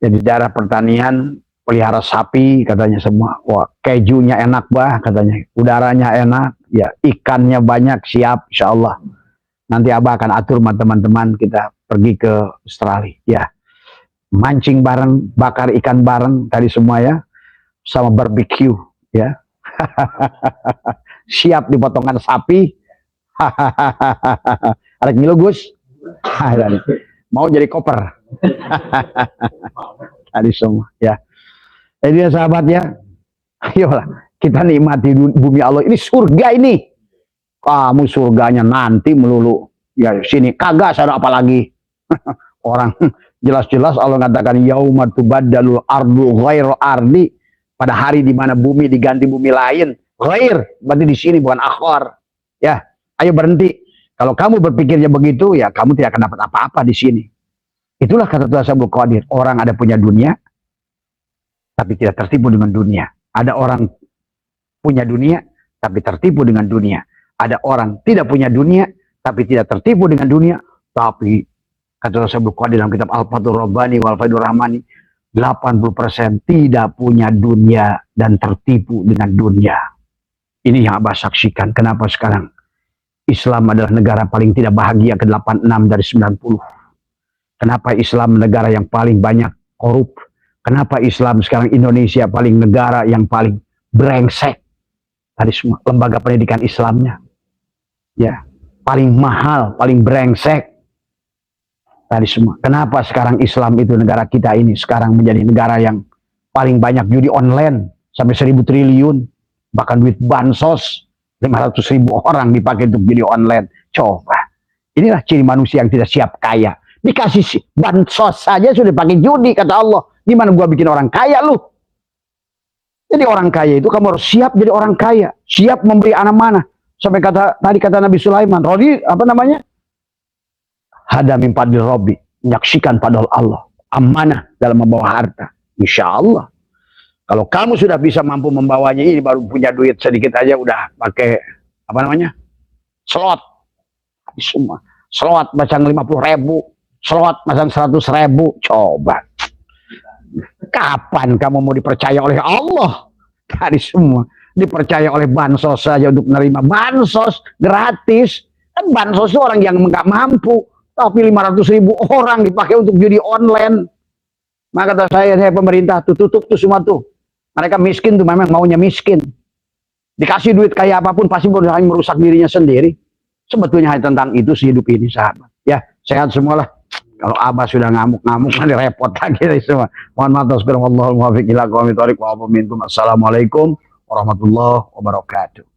Jadi daerah pertanian pelihara sapi katanya semua. Wah, kejunya enak bah katanya, udaranya enak, ya ikannya banyak, siap insya Allah. Nanti Abah akan atur sama teman-teman kita pergi ke Australia ya. Mancing bareng, bakar ikan bareng tadi semua ya, sama barbecue ya. Siap dipotongan sapi. Ada kilo Gus. Mau jadi koper. Tadi semua ya. Jadi ya sahabat ya, ayolah kita nikmati bumi Allah ini, surga ini. Kamu surganya nanti melulu ya, sini kagak ada apa lagi. Orang jelas-jelas Allah katakan yauma tubaddalul ardu ghairu ardi, pada hari di mana bumi diganti bumi lain. Ghair berarti di sini bukan akhir. Ya, ayo berhenti. Kalau kamu berpikirnya begitu ya kamu tidak akan dapat apa-apa di sini. Itulah kata Tuhan Abdul Qadir, orang ada punya dunia tapi tidak tertipu dengan dunia. Ada orang punya dunia tapi tertipu dengan dunia. Ada orang tidak punya dunia tapi tidak tertipu dengan dunia. Tapi kata Rasul Qadir dalam kitab Al-Fathur Rabbani wal Faidur Rahmani, 80% tidak punya dunia dan tertipu dengan dunia. Ini yang Abah saksikan. Kenapa sekarang Islam adalah negara paling tidak bahagia ke 86 dari 90. Kenapa Islam negara yang paling banyak korup? Kenapa Islam sekarang Indonesia paling negara yang paling brengsek dari semua lembaga pendidikan Islamnya? Ya, paling mahal, paling brengsek tadi semua. Kenapa sekarang Islam itu negara kita ini sekarang menjadi negara yang paling banyak judi online sampai 1.000 triliun, bahkan duit bansos 500.000 orang dipakai untuk judi online. Coba, inilah ciri manusia yang tidak siap kaya. Dikasih bansos saja sudah pakai judi, kata Allah. Gimana gua bikin orang kaya lu? Jadi orang kaya itu kamu harus siap jadi orang kaya, siap memberi amanah. Sampai tadi kata Nabi Sulaiman, Rodi apa namanya? Hada min fadlil Rabbi, menyaksikan padahal Allah, amanah dalam membawa harta. Insya Allah. Kalau kamu sudah bisa mampu membawanya, ini baru punya duit sedikit aja udah pakai apa namanya? Slot. Semua. Slot macam 50.000, slot macam 100.000. Coba. Kapan kamu mau dipercaya oleh Allah? Tadi semua. dipercaya oleh bansos saja untuk menerima bansos gratis. Kan bansos itu orang yang nggak mampu, tapi 500.000 orang dipakai untuk judi online. Maka kata saya pemerintah tutup tuh semua tuh. Mereka miskin tuh memang maunya miskin. Dikasih duit kayak apapun pasti berusaha merusak dirinya sendiri. Sebetulnya hanya tentang itu sih hidup ini, sahabat. Ya, sehat semualah. Kalau Abah sudah ngamuk-ngamuk nanti repot lagi semua. Mohon maaf, Assalamualaikum warahmatullahi wabarakatuh.